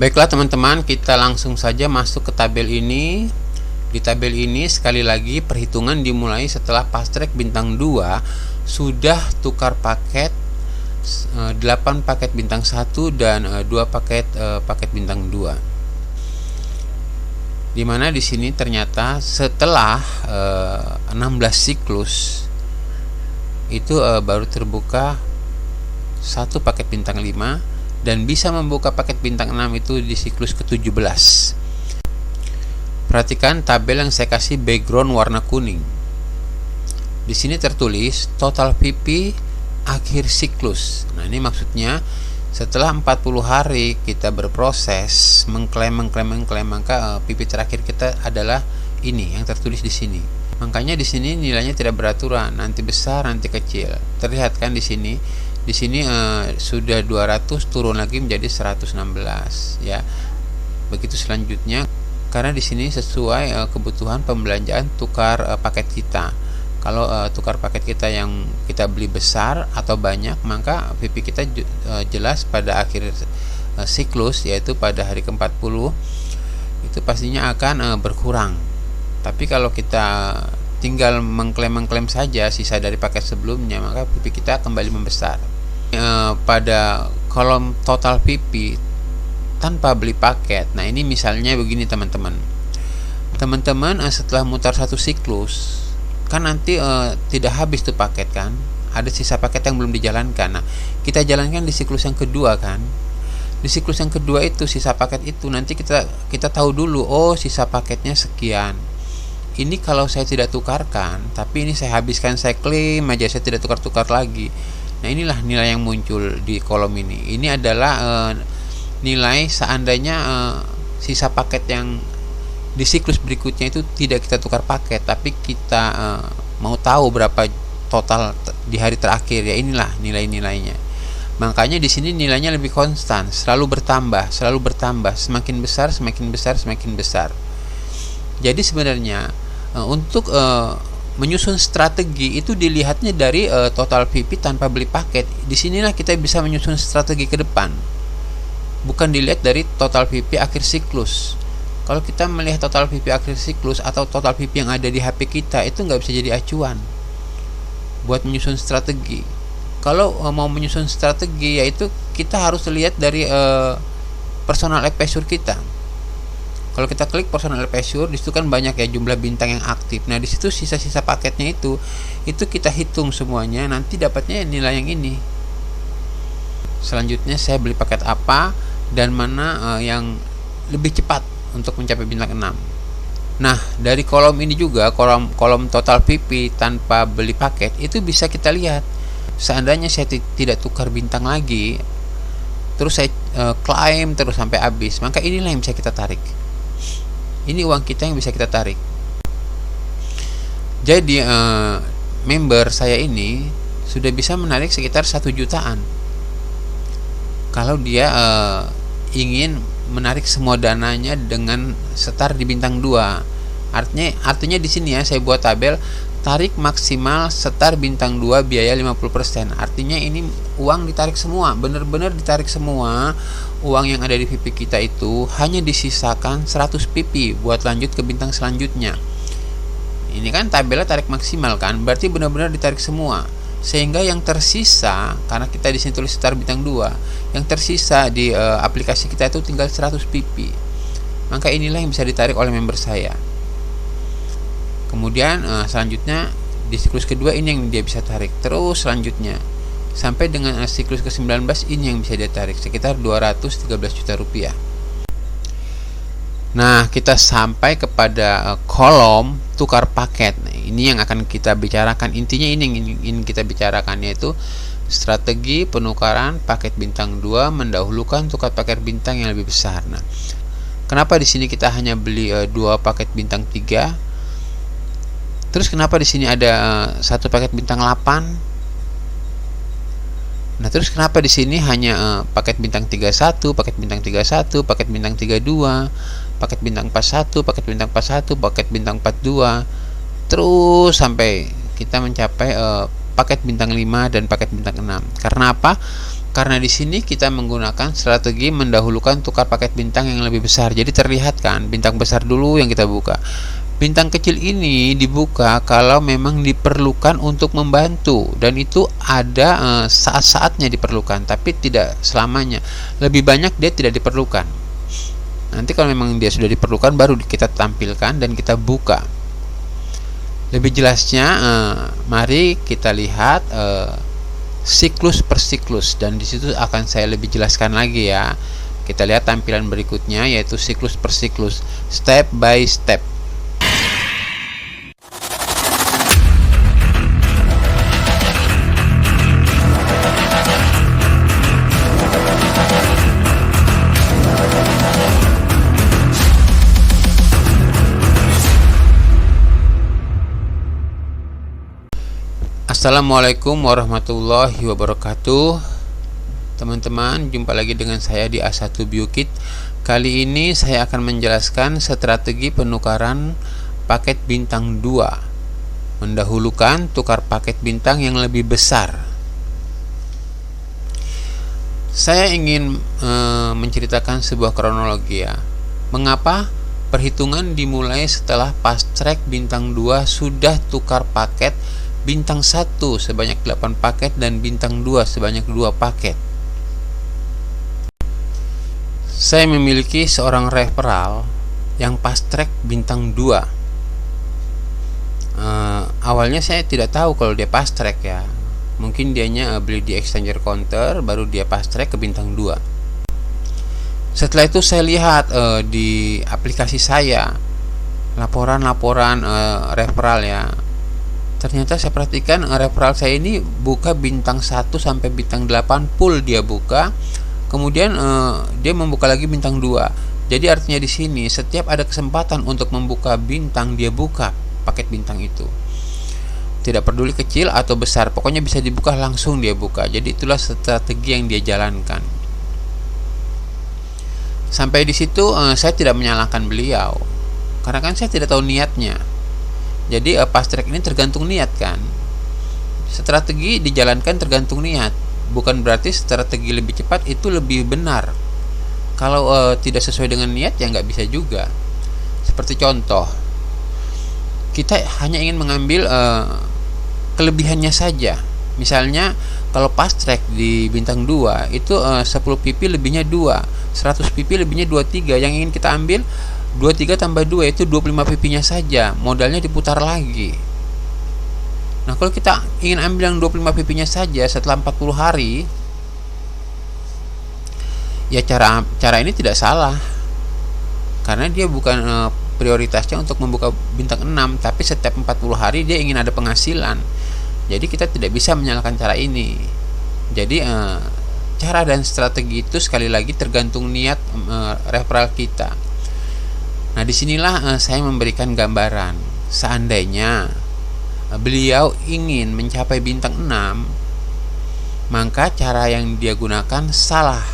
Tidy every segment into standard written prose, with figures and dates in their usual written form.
Baiklah teman-teman, kita langsung saja masuk ke tabel ini. Di tabel ini sekali lagi perhitungan dimulai setelah fast track bintang 2 sudah tukar paket 8 paket bintang 1 dan 2 paket bintang 2. Dimana di sini ternyata setelah 16 siklus itu baru terbuka 1 paket bintang 5 dan bisa membuka paket bintang 6 itu di siklus ke-17. Perhatikan tabel yang saya kasih background warna kuning. Di sini tertulis total PP akhir siklus. Nah, ini maksudnya setelah 40 hari kita berproses mengklaim maka PP terakhir kita adalah ini yang tertulis di sini. Makanya di sini nilainya tidak beraturan, nanti besar, nanti kecil. Terlihat kan di sini? Di sini sudah 200 turun lagi menjadi 116 ya. Begitu selanjutnya karena di sini sesuai kebutuhan pembelanjaan tukar paket kita. Kalau tukar paket kita yang kita beli besar atau banyak, maka PP kita jelas pada akhir siklus, yaitu pada hari ke-40 itu pastinya akan berkurang. Tapi kalau kita tinggal mengklaim saja sisa dari paket sebelumnya, maka PP kita kembali membesar. Pada kolom total PP tanpa beli paket. Nah, ini misalnya begini teman-teman. Teman-teman setelah mutar satu siklus, kan nanti tidak habis tuh paket kan? Ada sisa paket yang belum dijalankan. Nah, kita jalankan di siklus yang kedua kan? Di siklus yang kedua itu sisa paket itu nanti kita tahu dulu, oh sisa paketnya sekian. Ini kalau saya tidak tukarkan, tapi ini saya habiskan, saya klaim aja, saya tidak tukar-tukar lagi. Nah, inilah nilai yang muncul di kolom ini. Ini adalah nilai seandainya sisa paket yang di siklus berikutnya itu tidak kita tukar paket, tapi kita mau tahu berapa total di hari terakhir, ya inilah nilai-nilainya. Makanya di sini nilainya lebih konstan, selalu bertambah, semakin besar, semakin besar, semakin besar. Jadi sebenarnya untuk menyusun strategi itu dilihatnya dari total PP tanpa beli paket. Disinilah kita bisa menyusun strategi ke depan, bukan dilihat dari total PP akhir siklus. Kalau kita melihat total PP akhir siklus atau total PP yang ada di HP kita, itu nggak bisa jadi acuan buat menyusun strategi. Kalau mau menyusun strategi, yaitu kita harus lihat dari personal advisor kita. Kalau kita klik personal advisor, disitu kan banyak ya jumlah bintang yang aktif. Nah, disitu sisa-sisa paketnya itu kita hitung semuanya, nanti dapatnya nilai yang ini. Selanjutnya saya beli paket apa dan mana yang lebih cepat untuk mencapai bintang 6. Nah, dari kolom ini juga, kolom total PP tanpa beli paket, itu bisa kita lihat. Seandainya saya tidak tukar bintang lagi, terus saya klaim terus sampai habis, maka inilah yang bisa kita tarik. Ini uang kita yang bisa kita tarik. Jadi member saya ini sudah bisa menarik sekitar 1 jutaan. Kalau dia ingin menarik semua dananya dengan setar di bintang 2. Artinya di sini ya saya buat tabel tarik maksimal setar bintang 2 biaya 50%. Artinya ini uang ditarik semua, benar-benar ditarik semua. Uang yang ada di PP kita itu hanya disisakan 100 PP buat lanjut ke bintang selanjutnya. Ini kan tabelnya tarik maksimal kan, berarti benar-benar ditarik semua. Sehingga yang tersisa, karena kita di sini tulis setar bintang 2, yang tersisa di aplikasi kita itu tinggal 100 PP. Maka inilah yang bisa ditarik oleh member saya. Kemudian selanjutnya di siklus kedua ini yang dia bisa tarik. Terus selanjutnya sampai dengan siklus ke-19 ini yang bisa dia tarik sekitar 213 juta rupiah. Nah, kita sampai kepada kolom tukar paket. Nah, ini yang akan kita bicarakan. Intinya ini yang ingin kita bicarakan, yaitu strategi penukaran paket bintang 2 mendahulukan tukar paket bintang yang lebih besar. Nah, kenapa di sini kita hanya beli 2 paket bintang 3? Terus kenapa di sini ada 1 paket bintang 8? Nah, terus kenapa di sini hanya paket bintang 31, paket bintang 31, paket bintang 32, paket bintang 41, paket bintang 41, paket bintang 42, terus sampai kita mencapai paket bintang 5 dan paket bintang 6. Karena apa? Karena di sini kita menggunakan strategi mendahulukan tukar paket bintang yang lebih besar. Jadi terlihat kan, bintang besar dulu yang kita buka. Bintang kecil ini dibuka kalau memang diperlukan untuk membantu, dan itu ada saat-saatnya diperlukan, tapi tidak selamanya. Lebih banyak dia tidak diperlukan. Nanti kalau memang dia sudah diperlukan baru kita tampilkan dan kita buka. Lebih jelasnya, mari kita lihat siklus per siklus, dan disitu akan saya lebih jelaskan lagi ya. Kita lihat tampilan berikutnya, yaitu siklus per siklus, step by step. Assalamualaikum warahmatullahi wabarakatuh. Teman-teman, jumpa lagi dengan saya di A1 BioKit. Kali ini saya akan menjelaskan strategi penukaran paket bintang 2, mendahulukan tukar paket bintang yang lebih besar. Saya ingin menceritakan sebuah kronologi ya. Mengapa perhitungan dimulai setelah fast track bintang 2 sudah tukar paket bintang 1 sebanyak 8 paket dan bintang 2 sebanyak 2 paket. Saya memiliki seorang referral yang fast track bintang 2. Awalnya saya tidak tahu kalau dia fast track ya. Mungkin dianya beli di exchanger counter, baru dia fast track ke bintang 2. Setelah itu saya lihat di aplikasi saya laporan-laporan referral ya. Ternyata saya perhatikan referral saya ini buka bintang 1 sampai bintang 8 full dia buka. Kemudian dia membuka lagi bintang 2. Jadi artinya di sini setiap ada kesempatan untuk membuka bintang, dia buka paket bintang itu. Tidak peduli kecil atau besar, pokoknya bisa dibuka langsung dia buka. Jadi itulah strategi yang dia jalankan. Sampai di situ saya tidak menyalahkan beliau. Karena kan saya tidak tahu niatnya. Jadi fast track ini tergantung niat kan. Strategi dijalankan tergantung niat. Bukan berarti strategi lebih cepat itu lebih benar. Kalau tidak sesuai dengan niat ya nggak bisa juga. Seperti contoh, kita hanya ingin mengambil kelebihannya saja. Misalnya kalau fast track di bintang 2 itu 10 pp lebihnya 2, 100 pp lebihnya 23. Yang ingin kita ambil 23 tambah 2 itu 25 pp-nya saja, modalnya diputar lagi. Nah, kalau kita ingin ambil yang 25 pp-nya saja setelah 40 hari, ya cara ini tidak salah. Karena dia bukan prioritasnya untuk membuka bintang 6, tapi setiap 40 hari dia ingin ada penghasilan. Jadi kita tidak bisa menyalahkan cara ini. Jadi cara dan strategi itu sekali lagi tergantung niat referral kita. Nah, disinilah saya memberikan gambaran. Seandainya beliau ingin mencapai bintang 6, maka cara yang dia gunakan salah.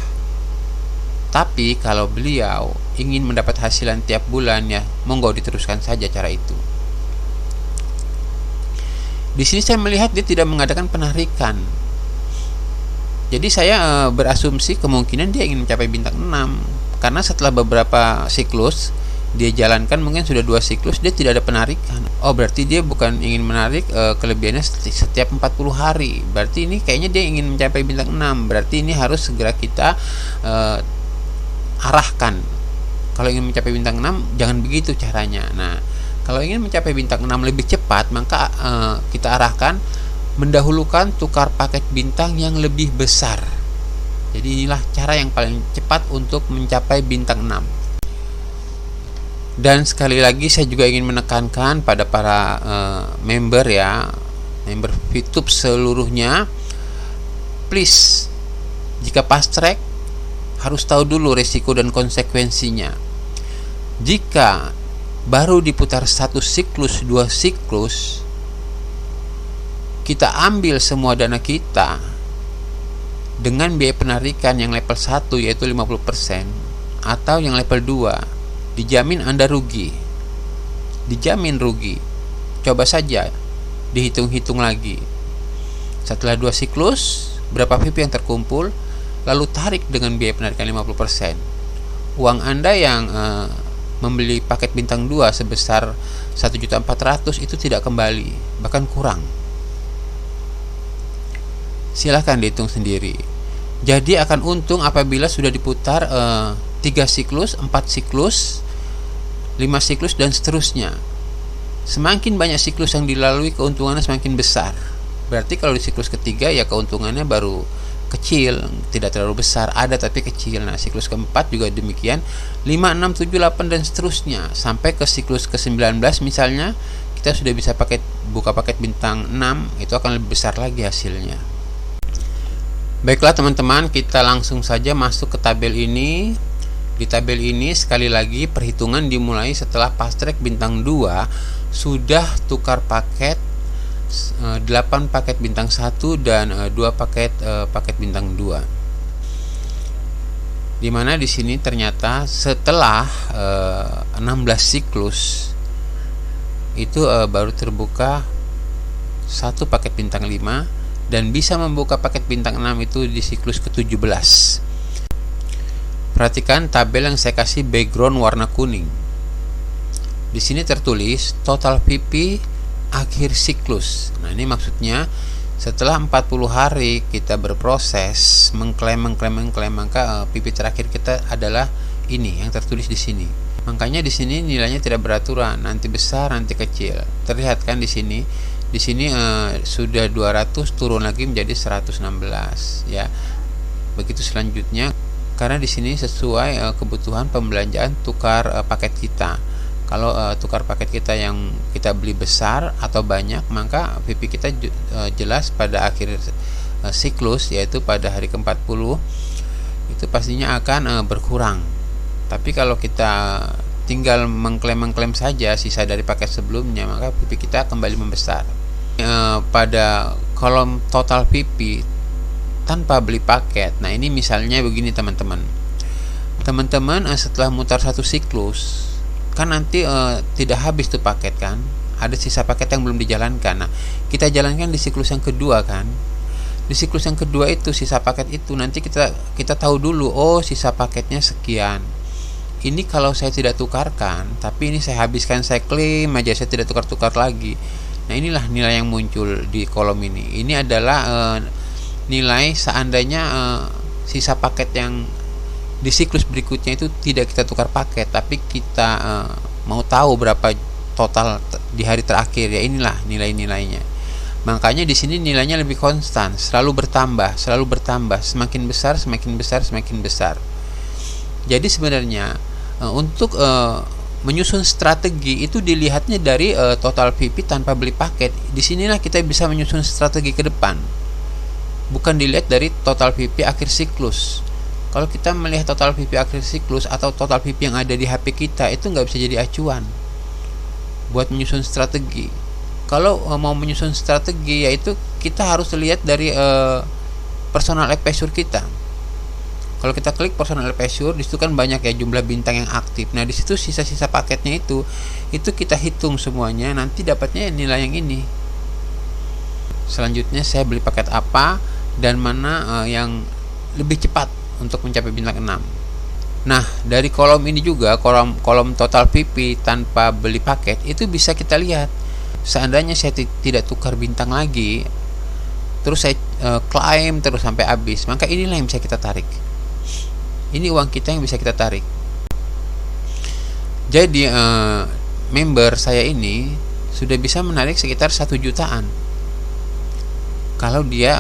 Tapi kalau beliau ingin mendapat hasilan tiap bulan, ya monggo diteruskan saja cara itu. Di sini saya melihat dia tidak mengadakan penarikan. Jadi saya berasumsi kemungkinan dia ingin mencapai bintang 6. Karena setelah beberapa siklus dia jalankan, mungkin sudah 2 siklus, dia tidak ada penarikan. Oh, berarti dia bukan ingin menarik kelebihannya setiap 40 hari. Berarti ini kayaknya dia ingin mencapai bintang 6. Berarti ini harus segera kita arahkan. Kalau ingin mencapai bintang 6 jangan begitu caranya. Nah, kalau ingin mencapai bintang 6 lebih cepat, maka kita arahkan mendahulukan tukar paket bintang yang lebih besar. Jadi inilah cara yang paling cepat untuk mencapai bintang 6. Dan sekali lagi saya juga ingin menekankan pada para member ya, member VTube seluruhnya, please, jika fast track harus tahu dulu resiko dan konsekuensinya. Jika baru diputar 1 siklus, 2 siklus, kita ambil semua dana kita dengan biaya penarikan yang level 1 yaitu 50%, atau yang level 2, dijamin Anda rugi. Dijamin rugi. Coba saja dihitung-hitung lagi. Setelah 2 siklus, berapa VIP yang terkumpul? lalu tarik dengan biaya penarikan 50%. Uang Anda yang membeli paket bintang 2 sebesar 1.400.000 itu tidak kembali, bahkan kurang. Silahkan dihitung sendiri. Jadi akan untung apabila sudah diputar 3 siklus, 4 siklus, 5 siklus, dan seterusnya. Semakin banyak siklus yang dilalui, keuntungannya semakin besar. Berarti kalau di siklus ketiga ya keuntungannya baru kecil, tidak terlalu besar, ada tapi kecil. Nah, siklus keempat juga demikian, 5, 6, 7, 8 dan seterusnya. Sampai ke siklus ke-19 misalnya, kita sudah bisa buka paket bintang 6, itu akan lebih besar lagi hasilnya. Baiklah teman-teman, kita langsung saja masuk ke tabel ini. Di tabel ini sekali lagi perhitungan dimulai setelah fast track bintang 2 sudah tukar paket 8 paket bintang 1 dan 2 paket bintang 2. Dimana di sini ternyata setelah 16 siklus itu baru terbuka 1 paket bintang 5 dan bisa membuka paket bintang 6 itu di siklus ke-17. Perhatikan tabel yang saya kasih background warna kuning. Di sini tertulis total PP akhir siklus. Nah, ini maksudnya setelah 40 hari kita berproses mengklaim, maka PP terakhir kita adalah ini yang tertulis di sini. Makanya di sini nilainya tidak beraturan, nanti besar, nanti kecil. Terlihat kan di sini? Di sini sudah 200 turun lagi menjadi 116 ya. Begitu selanjutnya, karena di sini sesuai kebutuhan pembelanjaan tukar paket kita. Kalau tukar paket kita yang kita beli besar atau banyak, maka PP kita jelas pada akhir siklus, yaitu pada hari ke-40 itu pastinya akan berkurang. Tapi kalau kita tinggal mengklaim saja sisa dari paket sebelumnya, maka PP kita kembali membesar. Pada kolom total PP tanpa beli paket, nah ini misalnya begini teman-teman. Teman-teman setelah mutar 1 siklus kan nanti tidak habis tuh paket kan, ada sisa paket yang belum dijalankan. Nah, kita jalankan di siklus yang kedua kan. Di siklus yang kedua itu sisa paket itu nanti kita tahu dulu, oh sisa paketnya sekian. Ini kalau saya tidak tukarkan, tapi ini saya habiskan, saya klaim aja, saya tidak tukar-tukar lagi. Nah, inilah nilai yang muncul di kolom ini. Ini adalah nilai seandainya sisa paket yang di siklus berikutnya itu tidak kita tukar paket, tapi kita mau tahu berapa total di hari terakhir, ya inilah nilai-nilainya. Makanya di sini nilainya lebih konstan, selalu bertambah, semakin besar, semakin besar, semakin besar. Jadi sebenarnya untuk menyusun strategi itu dilihatnya dari total PP tanpa beli paket. Disinilah kita bisa menyusun strategi ke depan, bukan dilihat dari total PP akhir siklus. Kalau kita melihat total PP akhir siklus atau total PP yang ada di HP kita, itu nggak bisa jadi acuan buat menyusun strategi. Kalau mau menyusun strategi, yaitu kita harus lihat dari personal advisor kita. Kalau kita klik personal advisor, di situ kan banyak ya jumlah bintang yang aktif. Nah, di situ sisa-sisa paketnya itu kita hitung semuanya, nanti dapatnya nilai yang ini. Selanjutnya saya beli paket apa dan mana yang lebih cepat untuk mencapai bintang 6. Nah, dari kolom ini juga, kolom total PP tanpa beli paket, itu bisa kita lihat. Seandainya saya tidak tukar bintang lagi, terus saya klaim terus sampai habis, maka inilah yang bisa kita tarik. Ini uang kita yang bisa kita tarik. Jadi member saya ini sudah bisa menarik sekitar 1 jutaan. Kalau dia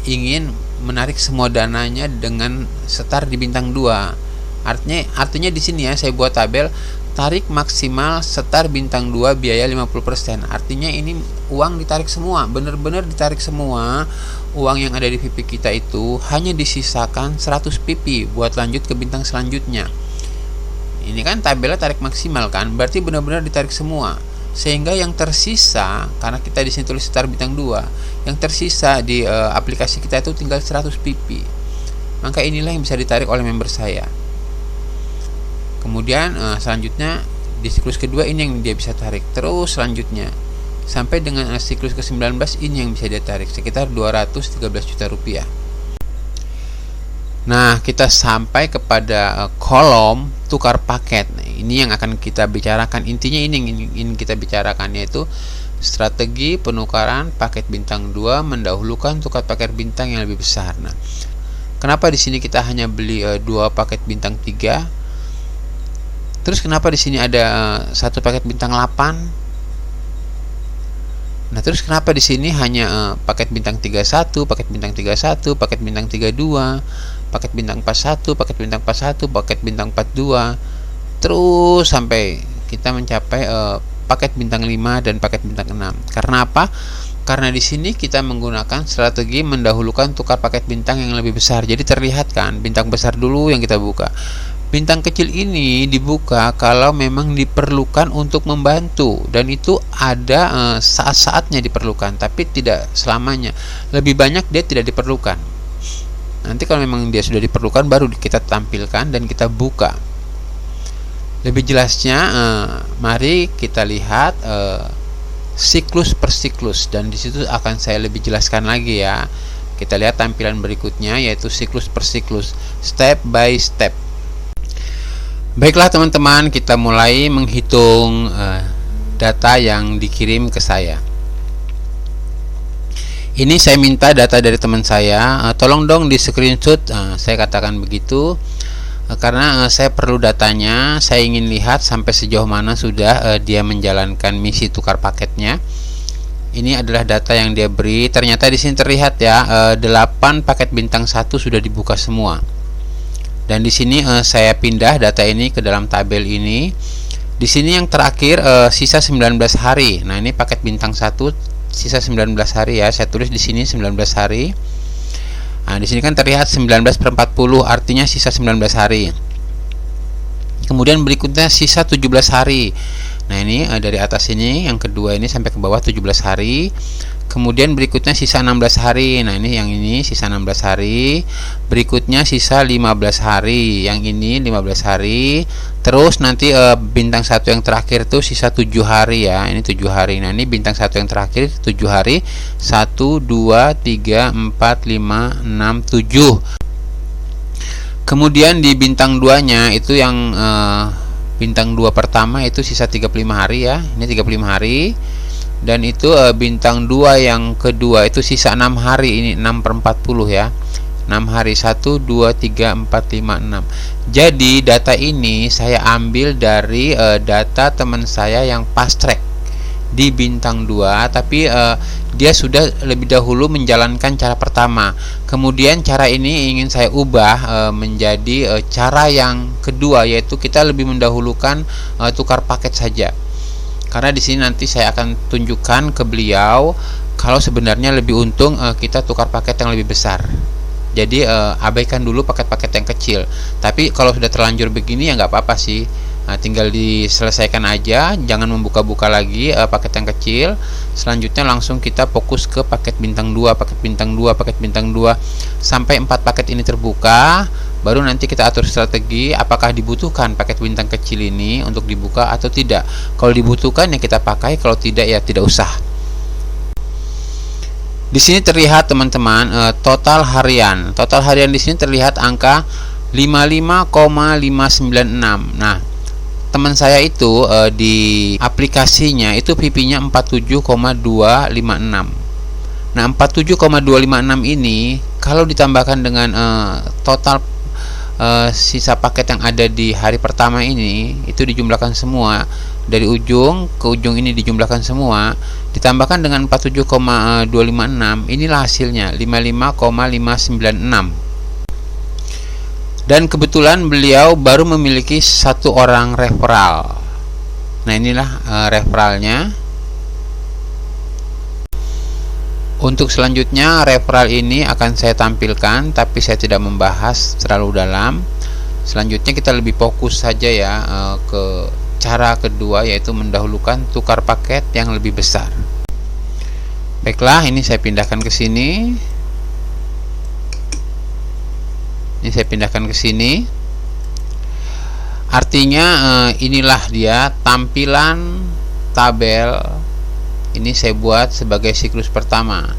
ingin menarik semua dananya dengan start di bintang 2. Artinya di sini ya saya buat tabel tarik maksimal start bintang 2 biaya 50%. Artinya ini uang ditarik semua, benar-benar ditarik semua. Uang yang ada di PP kita itu hanya disisakan 100 PP buat lanjut ke bintang selanjutnya. Ini kan tabelnya tarik maksimal kan, berarti benar-benar ditarik semua. Sehingga yang tersisa, karena kita di sini tulis start bintang 2, yang tersisa di aplikasi kita itu tinggal 100 PP. Maka inilah yang bisa ditarik oleh member saya. Kemudian selanjutnya di siklus kedua ini yang dia bisa tarik. Terus selanjutnya sampai dengan siklus ke-19 ini yang bisa dia tarik sekitar 213 juta rupiah. Nah, kita sampai kepada kolom tukar paket. Nah, ini yang akan kita bicarakan. Intinya ini yang ingin kita bicarakan, yaitu strategi penukaran paket bintang 2 mendahulukan tukar paket bintang yang lebih besar. Nah, kenapa di sini kita hanya beli 2 paket bintang 3? Terus kenapa di sini ada 1 paket bintang 8? Nah, terus kenapa di sini hanya paket bintang 31, paket bintang 31, paket bintang 32, paket bintang 41, paket bintang 41, paket bintang 42, terus sampai kita mencapai paket bintang 5 dan paket bintang 6. Karena apa? Karena di sini kita menggunakan strategi mendahulukan tukar paket bintang yang lebih besar. Jadi terlihat kan, bintang besar dulu yang kita buka. Bintang kecil ini dibuka kalau memang diperlukan untuk membantu, dan itu ada saat-saatnya diperlukan, tapi tidak selamanya. Lebih banyak dia tidak diperlukan. Nanti kalau memang dia sudah diperlukan baru kita tampilkan dan kita buka. Lebih jelasnya, mari kita lihat siklus per siklus, dan disitu akan saya lebih jelaskan lagi ya. Kita lihat tampilan berikutnya, yaitu siklus per siklus, step by step. Baiklah teman-teman, kita mulai menghitung data yang dikirim ke saya. Ini saya minta data dari teman saya, tolong dong di screenshot. Saya katakan begitu karena saya perlu datanya. Saya ingin lihat sampai sejauh mana sudah dia menjalankan misi tukar paketnya. Ini adalah data yang dia beri. Ternyata di sini terlihat ya, 8 paket bintang 1 sudah dibuka semua. Dan di sini saya pindah data ini ke dalam tabel ini. Di sini yang terakhir sisa 19 hari. Nah, ini paket bintang 1 sisa 19 hari ya. Saya tulis di sini 19 hari. Nah, di sini kan terlihat 19/40, artinya sisa 19 hari. Kemudian berikutnya sisa 17 hari. Nah, ini dari atas ini yang kedua ini sampai ke bawah 17 hari. Kemudian berikutnya sisa 16 hari. Nah, ini yang ini sisa 16 hari. Berikutnya sisa 15 hari. Yang ini 15 hari. Terus nanti bintang 1 yang terakhir tuh sisa 7 hari ya. Ini 7 hari. Nah, ini bintang 1 yang terakhir 7 hari. 1 2 3 4 5 6 7. Kemudian di bintang 2-nya itu yang bintang 2 pertama itu sisa 35 hari ya. Ini 35 hari. Dan itu bintang 2 yang kedua itu sisa 6 hari. Ini 6/40 ya. 6 hari. 1 2 3 4 5 6. Jadi data ini saya ambil dari data teman saya yang fast track di bintang 2, tapi dia sudah lebih dahulu menjalankan cara pertama. Kemudian cara ini ingin saya ubah menjadi cara yang kedua, yaitu kita lebih mendahulukan tukar paket saja. Karena di sini nanti saya akan tunjukkan ke beliau kalau sebenarnya lebih untung kita tukar paket yang lebih besar. Jadi abaikan dulu paket-paket yang kecil. Tapi kalau sudah terlanjur begini ya nggak apa-apa sih. Tinggal diselesaikan aja, jangan membuka-buka lagi paket yang kecil. Selanjutnya langsung kita fokus ke paket bintang 2, paket bintang 2, paket bintang 2 sampai 4 paket ini terbuka. Baru nanti kita atur strategi apakah dibutuhkan paket bintang kecil ini untuk dibuka atau tidak. Kalau dibutuhkan ya kita pakai, kalau tidak ya tidak usah. Di sini terlihat teman-teman total harian. Total harian di sini terlihat angka 55,596. Nah, teman saya itu di aplikasinya itu PP-nya 47,256. Nah, 47,256 ini kalau ditambahkan dengan total sisa paket yang ada di hari pertama ini, itu dijumlahkan semua dari ujung ke ujung, ini dijumlahkan semua, ditambahkan dengan 47,256, inilah hasilnya 55,596. Dan kebetulan beliau baru memiliki 1 orang referral. Nah, inilah referralnya. Untuk selanjutnya referral ini akan saya tampilkan, tapi saya tidak membahas terlalu dalam. Selanjutnya kita lebih fokus saja ya ke cara kedua, yaitu mendahulukan tukar paket yang lebih besar. Baiklah, ini saya pindahkan ke sini. Ini saya pindahkan ke sini. Artinya inilah dia tampilan tabel. Ini saya buat sebagai siklus pertama.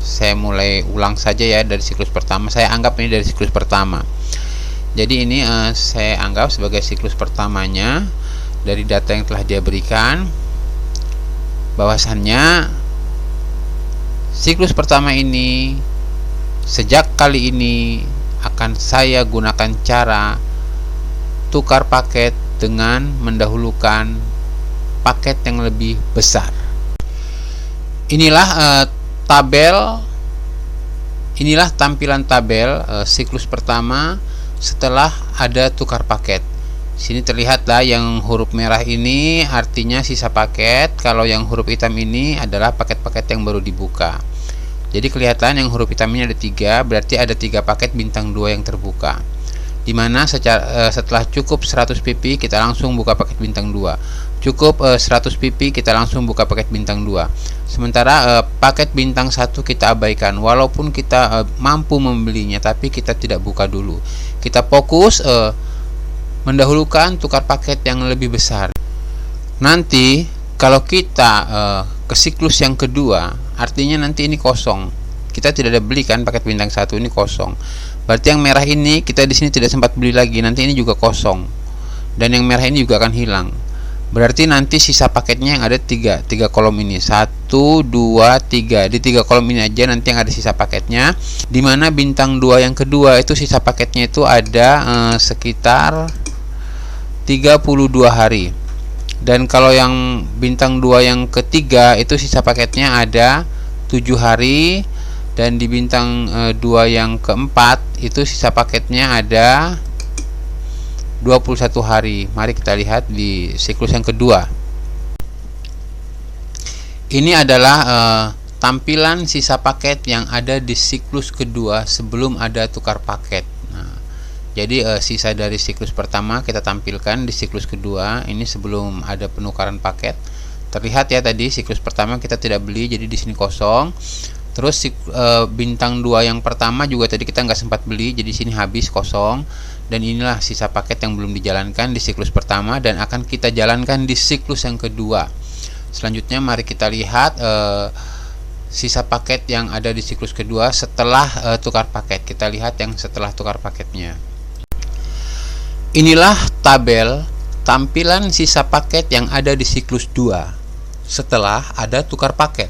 saya mulai ulang saja ya dari siklus pertama. Saya anggap ini dari siklus pertama. Jadi ini saya anggap sebagai siklus pertamanya dari data yang telah dia berikan. Bahwasannya siklus pertama ini sejak kali ini akan saya gunakan cara tukar paket dengan mendahulukan paket yang lebih besar. Inilah tampilan tabel siklus pertama setelah ada tukar paket. Sini terlihatlah yang huruf merah ini artinya sisa paket, kalau yang huruf hitam ini adalah paket-paket yang baru dibuka. Jadi kelihatan yang huruf hitam ini ada 3, berarti ada 3 paket bintang 2 yang terbuka. Dimana setelah cukup 100 pp kita langsung buka paket bintang 2. Cukup 100 pp kita langsung buka paket bintang 2. Sementara paket bintang 1 kita abaikan, walaupun kita mampu membelinya, tapi kita tidak buka dulu. Kita fokus mendahulukan tukar paket yang lebih besar. Nanti kalau kita ke siklus yang kedua, artinya nanti ini kosong. Kita tidak ada beli kan paket bintang 1, ini kosong. Berarti yang merah ini kita di sini tidak sempat beli lagi, nanti ini juga kosong. Dan yang merah ini juga akan hilang. Berarti nanti sisa paketnya yang ada 3 kolom ini. 1, 2, 3. Di 3 kolom ini aja nanti yang ada sisa paketnya. Dimana bintang 2 yang kedua itu sisa paketnya itu ada sekitar 32 hari. Dan kalau yang bintang 2 yang ketiga itu sisa paketnya ada 7 hari. Dan di bintang 2 yang keempat itu sisa paketnya ada 21 hari. Mari kita lihat di siklus yang kedua. Ini adalah tampilan sisa paket yang ada di siklus kedua sebelum ada tukar paket. Nah, jadi sisa dari siklus pertama kita tampilkan di siklus kedua. Ini sebelum ada penukaran paket. Terlihat ya tadi siklus pertama kita tidak beli, jadi di sini kosong. Terus bintang 2 yang pertama juga tadi kita nggak sempat beli, jadi sini habis kosong. Dan inilah sisa paket yang belum dijalankan di siklus pertama dan akan kita jalankan di siklus yang kedua. Selanjutnya mari kita lihat sisa paket yang ada di siklus kedua setelah tukar paket. Kita lihat yang setelah tukar paketnya. Inilah tabel tampilan sisa paket yang ada di siklus 2 setelah ada tukar paket.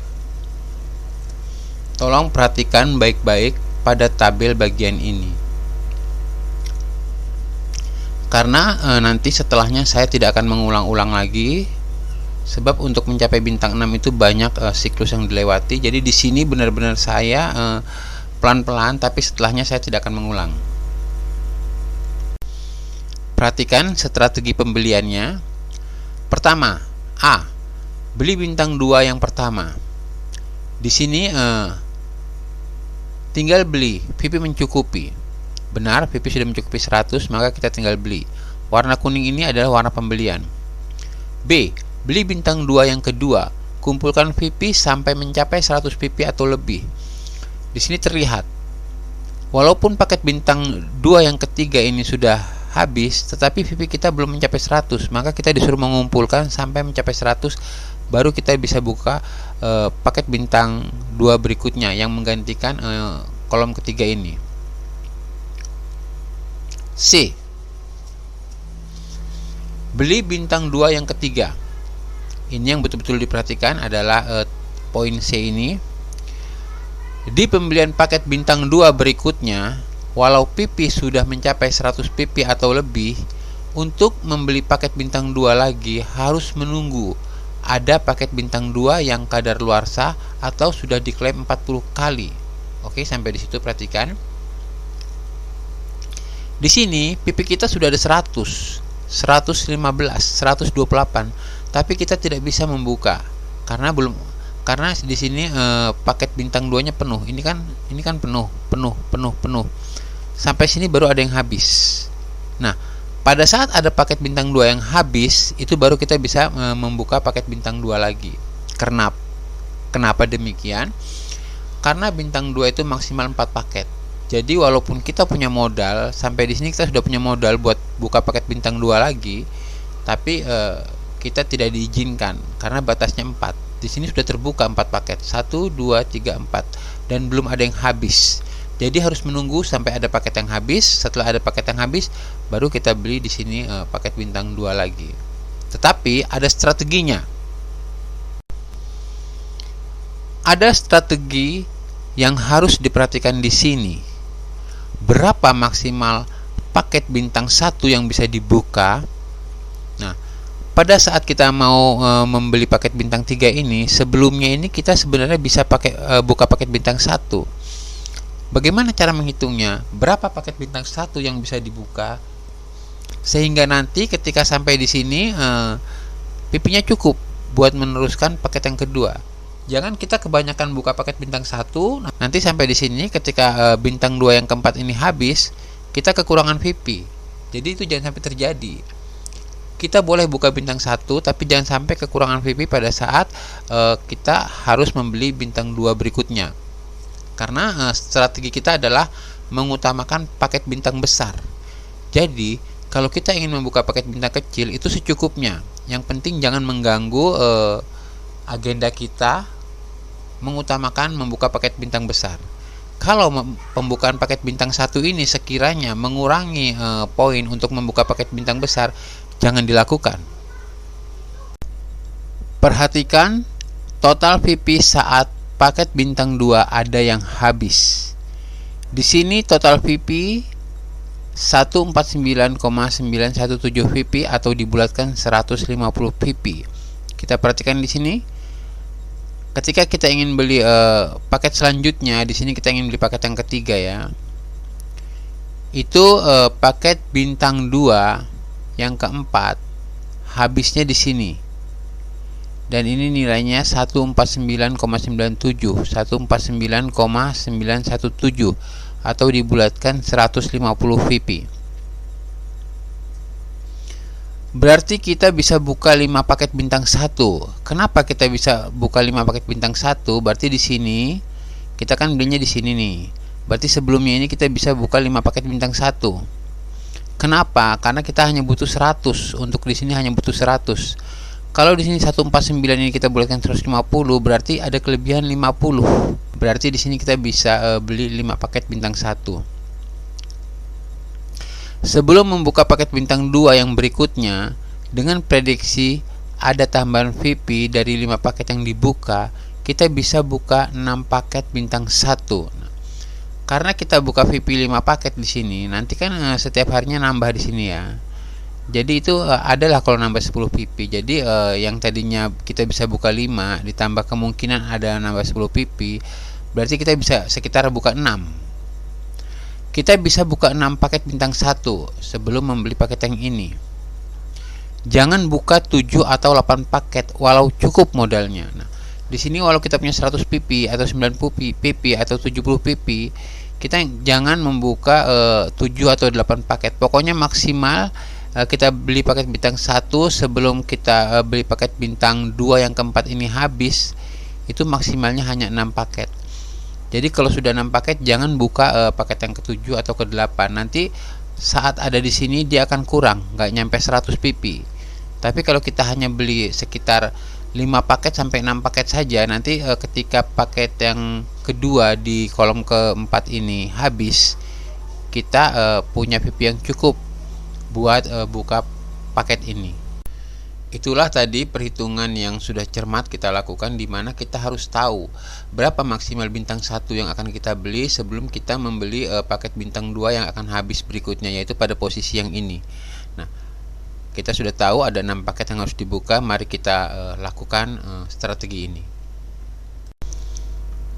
Tolong perhatikan baik-baik pada tabel bagian ini, karena nanti setelahnya saya tidak akan mengulang-ulang lagi, sebab untuk mencapai bintang 6 itu banyak siklus yang dilewati. Jadi di sini benar-benar saya pelan-pelan, tapi setelahnya saya tidak akan mengulang. Perhatikan strategi pembeliannya. Pertama, A. Beli bintang 2 yang pertama. Di sini tinggal beli, PP mencukupi. Benar, PP sudah mencukupi 100, maka kita tinggal beli. Warna kuning ini adalah warna pembelian. B. Beli bintang 2 yang kedua. Kumpulkan PP sampai mencapai 100 PP atau lebih. Di sini terlihat, walaupun paket bintang 2 yang ketiga ini sudah habis, tetapi PP kita belum mencapai 100, maka kita disuruh mengumpulkan sampai mencapai 100, baru kita bisa buka paket bintang 2 berikutnya yang menggantikan kolom ketiga ini. C. Beli bintang 2 yang ketiga. Ini yang betul-betul diperhatikan adalah poin C ini. Di pembelian paket bintang 2 berikutnya, walau PP sudah mencapai 100 PP atau lebih, untuk membeli paket bintang 2 lagi harus menunggu ada paket bintang 2 yang kadaluarsa atau sudah diklaim 40 kali. Oke, sampai di situ perhatikan. Di sini PP kita sudah ada 100, 115, 128, tapi kita tidak bisa membuka karena di sini paket bintang 2-nya penuh. Ini kan penuh. Sampai sini baru ada yang habis. Nah, pada saat ada paket bintang 2 yang habis, itu baru kita bisa membuka paket bintang 2 lagi. Kenapa demikian? Karena bintang 2 itu maksimal 4 paket. Jadi walaupun kita punya modal, sampai di sini kita sudah punya modal buat buka paket bintang 2 lagi, tapi kita tidak diizinkan karena batasnya 4. Di sini sudah terbuka 4 paket. 1, 2, 3, 4. dan belum ada yang habis. Jadi harus menunggu sampai ada paket yang habis. Setelah ada paket yang habis, baru kita beli di sini paket bintang 2 lagi. Tetapi ada strateginya. Ada strategi yang harus diperhatikan di sini. Berapa maksimal paket bintang 1 yang bisa dibuka? Nah, pada saat kita mau membeli paket bintang 3 ini, sebelumnya ini kita sebenarnya bisa buka paket bintang 1. Bagaimana cara menghitungnya? Berapa paket bintang 1 yang bisa dibuka sehingga nanti ketika sampai di sini PP-nya cukup buat meneruskan paket yang kedua. Jangan kita kebanyakan buka paket bintang 1, nanti sampai di sini ketika bintang 2 yang keempat ini habis, kita kekurangan PP. Jadi itu jangan sampai terjadi. Kita boleh buka bintang 1, tapi jangan sampai kekurangan PP pada saat kita harus membeli bintang 2 berikutnya. Karena strategi kita adalah mengutamakan paket bintang besar. Jadi kalau kita ingin membuka paket bintang kecil itu secukupnya. Yang penting jangan mengganggu agenda kita, mengutamakan membuka paket bintang besar. Kalau pembukaan paket bintang 1 ini sekiranya mengurangi poin untuk membuka paket bintang besar, jangan dilakukan. Perhatikan total PP saat paket bintang 2 ada yang habis. Di sini total PP 149,917 PP atau dibulatkan 150 PP. Kita perhatikan di sini. Ketika kita ingin beli paket selanjutnya, di sini kita ingin beli paket yang ketiga ya. Itu paket bintang 2 yang keempat habisnya di sini. Dan ini nilainya 149,97 atau dibulatkan 150 VP. Berarti kita bisa buka 5 paket bintang 1. Kenapa kita bisa buka 5 paket bintang 1? Berarti di sini kita kan belinya di sini nih. Berarti sebelumnya ini kita bisa buka 5 paket bintang 1. Kenapa? Karena kita hanya butuh 100. Untuk di sini hanya butuh 100. Kalau di sini 149 ini kita bulatkan 150, berarti ada kelebihan 50. Berarti di sini kita bisa beli 5 paket bintang 1. Sebelum membuka paket bintang 2 yang berikutnya, dengan prediksi ada tambahan VP dari 5 paket yang dibuka, kita bisa buka 6 paket bintang 1. Karena kita buka VP 5 paket di sini, nanti kan setiap harinya nambah di sini ya. Jadi itu adalah kalau nambah 10 PP. Jadi yang tadinya kita bisa buka 5 ditambah kemungkinan ada nambah 10 PP, berarti kita bisa sekitar buka 6. Kita bisa buka 6 paket bintang 1 sebelum membeli paket yang ini. Jangan buka 7 atau 8 paket walau cukup modalnya. Nah, di sini walau kita punya 100 PP atau 90 PP atau 70 PP, kita jangan membuka 7 atau 8 paket. Pokoknya maksimal kita beli paket bintang 1 sebelum kita beli paket bintang 2 yang keempat ini habis, itu maksimalnya hanya 6 paket. Jadi kalau sudah 6 paket jangan buka paket yang ke-7 atau ke-8. Nanti saat ada di sini dia akan kurang, nggak nyampe 100 PP. Tapi kalau kita hanya beli sekitar 5 paket sampai 6 paket saja, nanti ketika paket yang kedua di kolom keempat ini habis, kita punya PP yang cukup buat buka paket ini. Itulah tadi perhitungan yang sudah cermat kita lakukan, di mana kita harus tahu berapa maksimal bintang 1 yang akan kita beli sebelum kita membeli paket bintang 2 yang akan habis berikutnya, yaitu pada posisi yang ini. Nah, kita sudah tahu ada 6 paket yang harus dibuka. Mari kita lakukan strategi ini.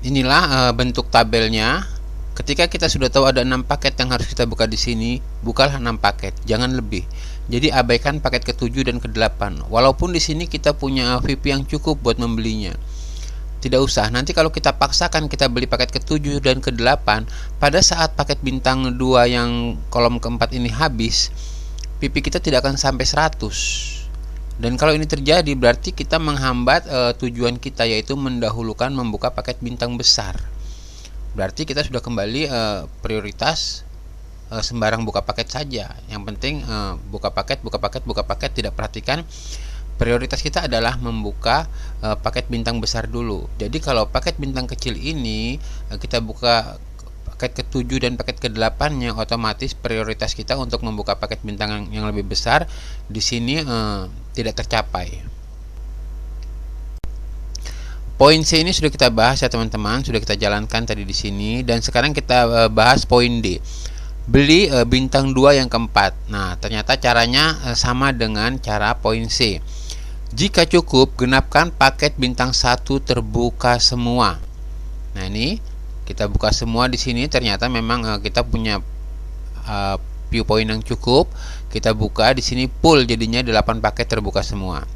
Inilah bentuk tabelnya. Ketika kita sudah tahu ada 6 paket yang harus kita buka di sini, bukalah 6 paket, jangan lebih. Jadi abaikan paket ke-7 dan ke-8. Walaupun di sini kita punya VP yang cukup buat membelinya. Tidak usah. Nanti kalau kita paksakan kita beli paket ke-7 dan ke-8, pada saat paket bintang 2 yang kolom keempat ini habis, VP kita tidak akan sampai 100. Dan kalau ini terjadi berarti kita menghambat tujuan kita, yaitu mendahulukan membuka paket bintang besar. Berarti kita sudah kembali prioritas sembarang buka paket saja. Yang penting buka paket, tidak perhatikan prioritas kita adalah membuka paket bintang besar dulu. Jadi kalau paket bintang kecil ini kita buka paket ke-7 dan paket ke-8-nya, otomatis prioritas kita untuk membuka paket bintang yang lebih besar di sini tidak tercapai. Poin C ini sudah kita bahas ya teman-teman, sudah kita jalankan tadi di sini, dan sekarang kita bahas poin D. Beli bintang 2 yang keempat. Nah, ternyata caranya sama dengan cara poin C. Jika cukup, genapkan paket bintang 1 terbuka semua. Nah, ini kita buka semua di sini. Ternyata memang kita punya view point yang cukup. Kita buka di sini full, jadinya 8 paket terbuka semua.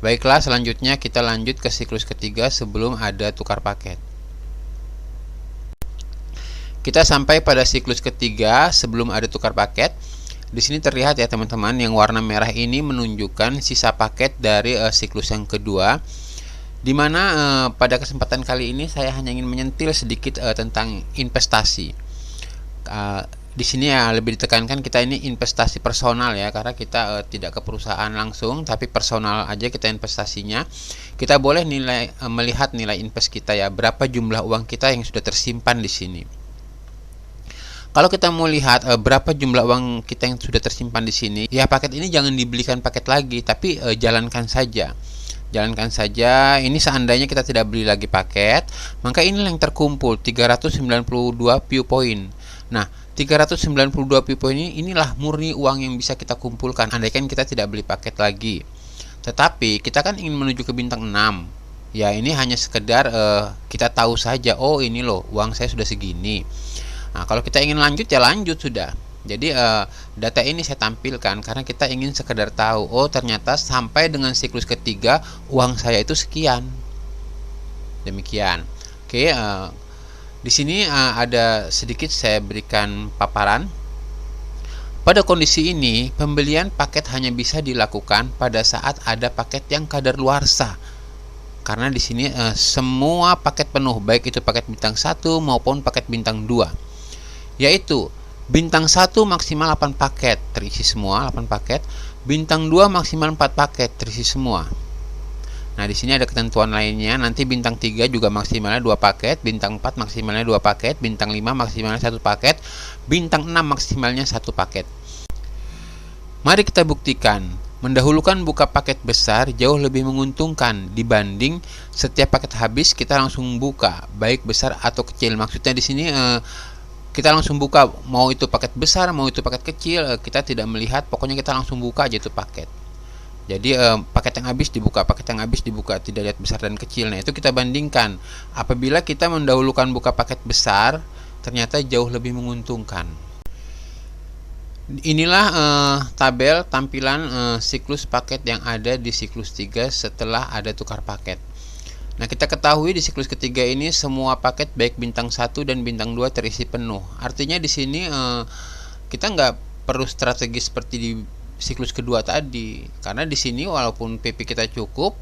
Baiklah, selanjutnya kita lanjut ke siklus ketiga sebelum ada tukar paket. Kita sampai pada siklus ketiga sebelum ada tukar paket. Di sini terlihat ya teman-teman, yang warna merah ini menunjukkan sisa paket dari siklus yang kedua, dimana pada kesempatan kali ini saya hanya ingin menyentil sedikit tentang investasi. Di sini ya lebih ditekankan kita ini investasi personal ya, karena kita tidak ke perusahaan langsung, tapi personal aja kita investasinya. Kita boleh melihat nilai invest kita ya, berapa jumlah uang kita yang sudah tersimpan di sini. Kalau kita mau lihat berapa jumlah uang kita yang sudah tersimpan di sini, ya paket ini jangan dibelikan paket lagi, tapi jalankan saja. Jalankan saja. Ini seandainya kita tidak beli lagi paket, maka inilah yang terkumpul 392 view point. Nah, 392 view point inilah murni uang yang bisa kita kumpulkan andaikan kita tidak beli paket lagi. Tetapi kita kan ingin menuju ke bintang 6. Ya, ini hanya sekedar kita tahu saja, oh ini loh uang saya sudah segini. Nah, kalau kita ingin lanjut ya lanjut sudah. Jadi data ini saya tampilkan karena kita ingin sekedar tahu, oh ternyata sampai dengan siklus ketiga uang saya itu sekian. Demikian. Oke, di sini ada sedikit saya berikan paparan. Pada kondisi ini, pembelian paket hanya bisa dilakukan pada saat ada paket yang kadaluarsa. Karena di sini semua paket penuh, baik itu paket bintang 1 maupun paket bintang 2. Yaitu bintang 1 maksimal 8 paket terisi semua, 8 paket. Bintang 2 maksimal 4 paket terisi semua. Nah, di sini ada ketentuan lainnya. Nanti bintang 3 juga maksimalnya 2 paket, bintang 4 maksimalnya 2 paket, bintang 5 maksimalnya 1 paket, bintang 6 maksimalnya 1 paket. Mari kita buktikan. Mendahulukan buka paket besar jauh lebih menguntungkan dibanding setiap paket habis kita langsung buka, baik besar atau kecil. Maksudnya di sini kita langsung buka, mau itu paket besar, mau itu paket kecil, kita tidak melihat, pokoknya kita langsung buka aja itu paket. Jadi paket yang habis dibuka, paket yang habis dibuka, tidak lihat besar dan kecil. Nah, itu kita bandingkan. Apabila kita mendahulukan buka paket besar, ternyata jauh lebih menguntungkan. Inilah tabel tampilan siklus paket yang ada di siklus 3 setelah ada tukar paket. Nah, kita ketahui di siklus ketiga ini semua paket baik bintang 1 dan bintang 2 terisi penuh. Artinya di sini kita nggak perlu strategi seperti di siklus kedua tadi. Karena di sini walaupun PP kita cukup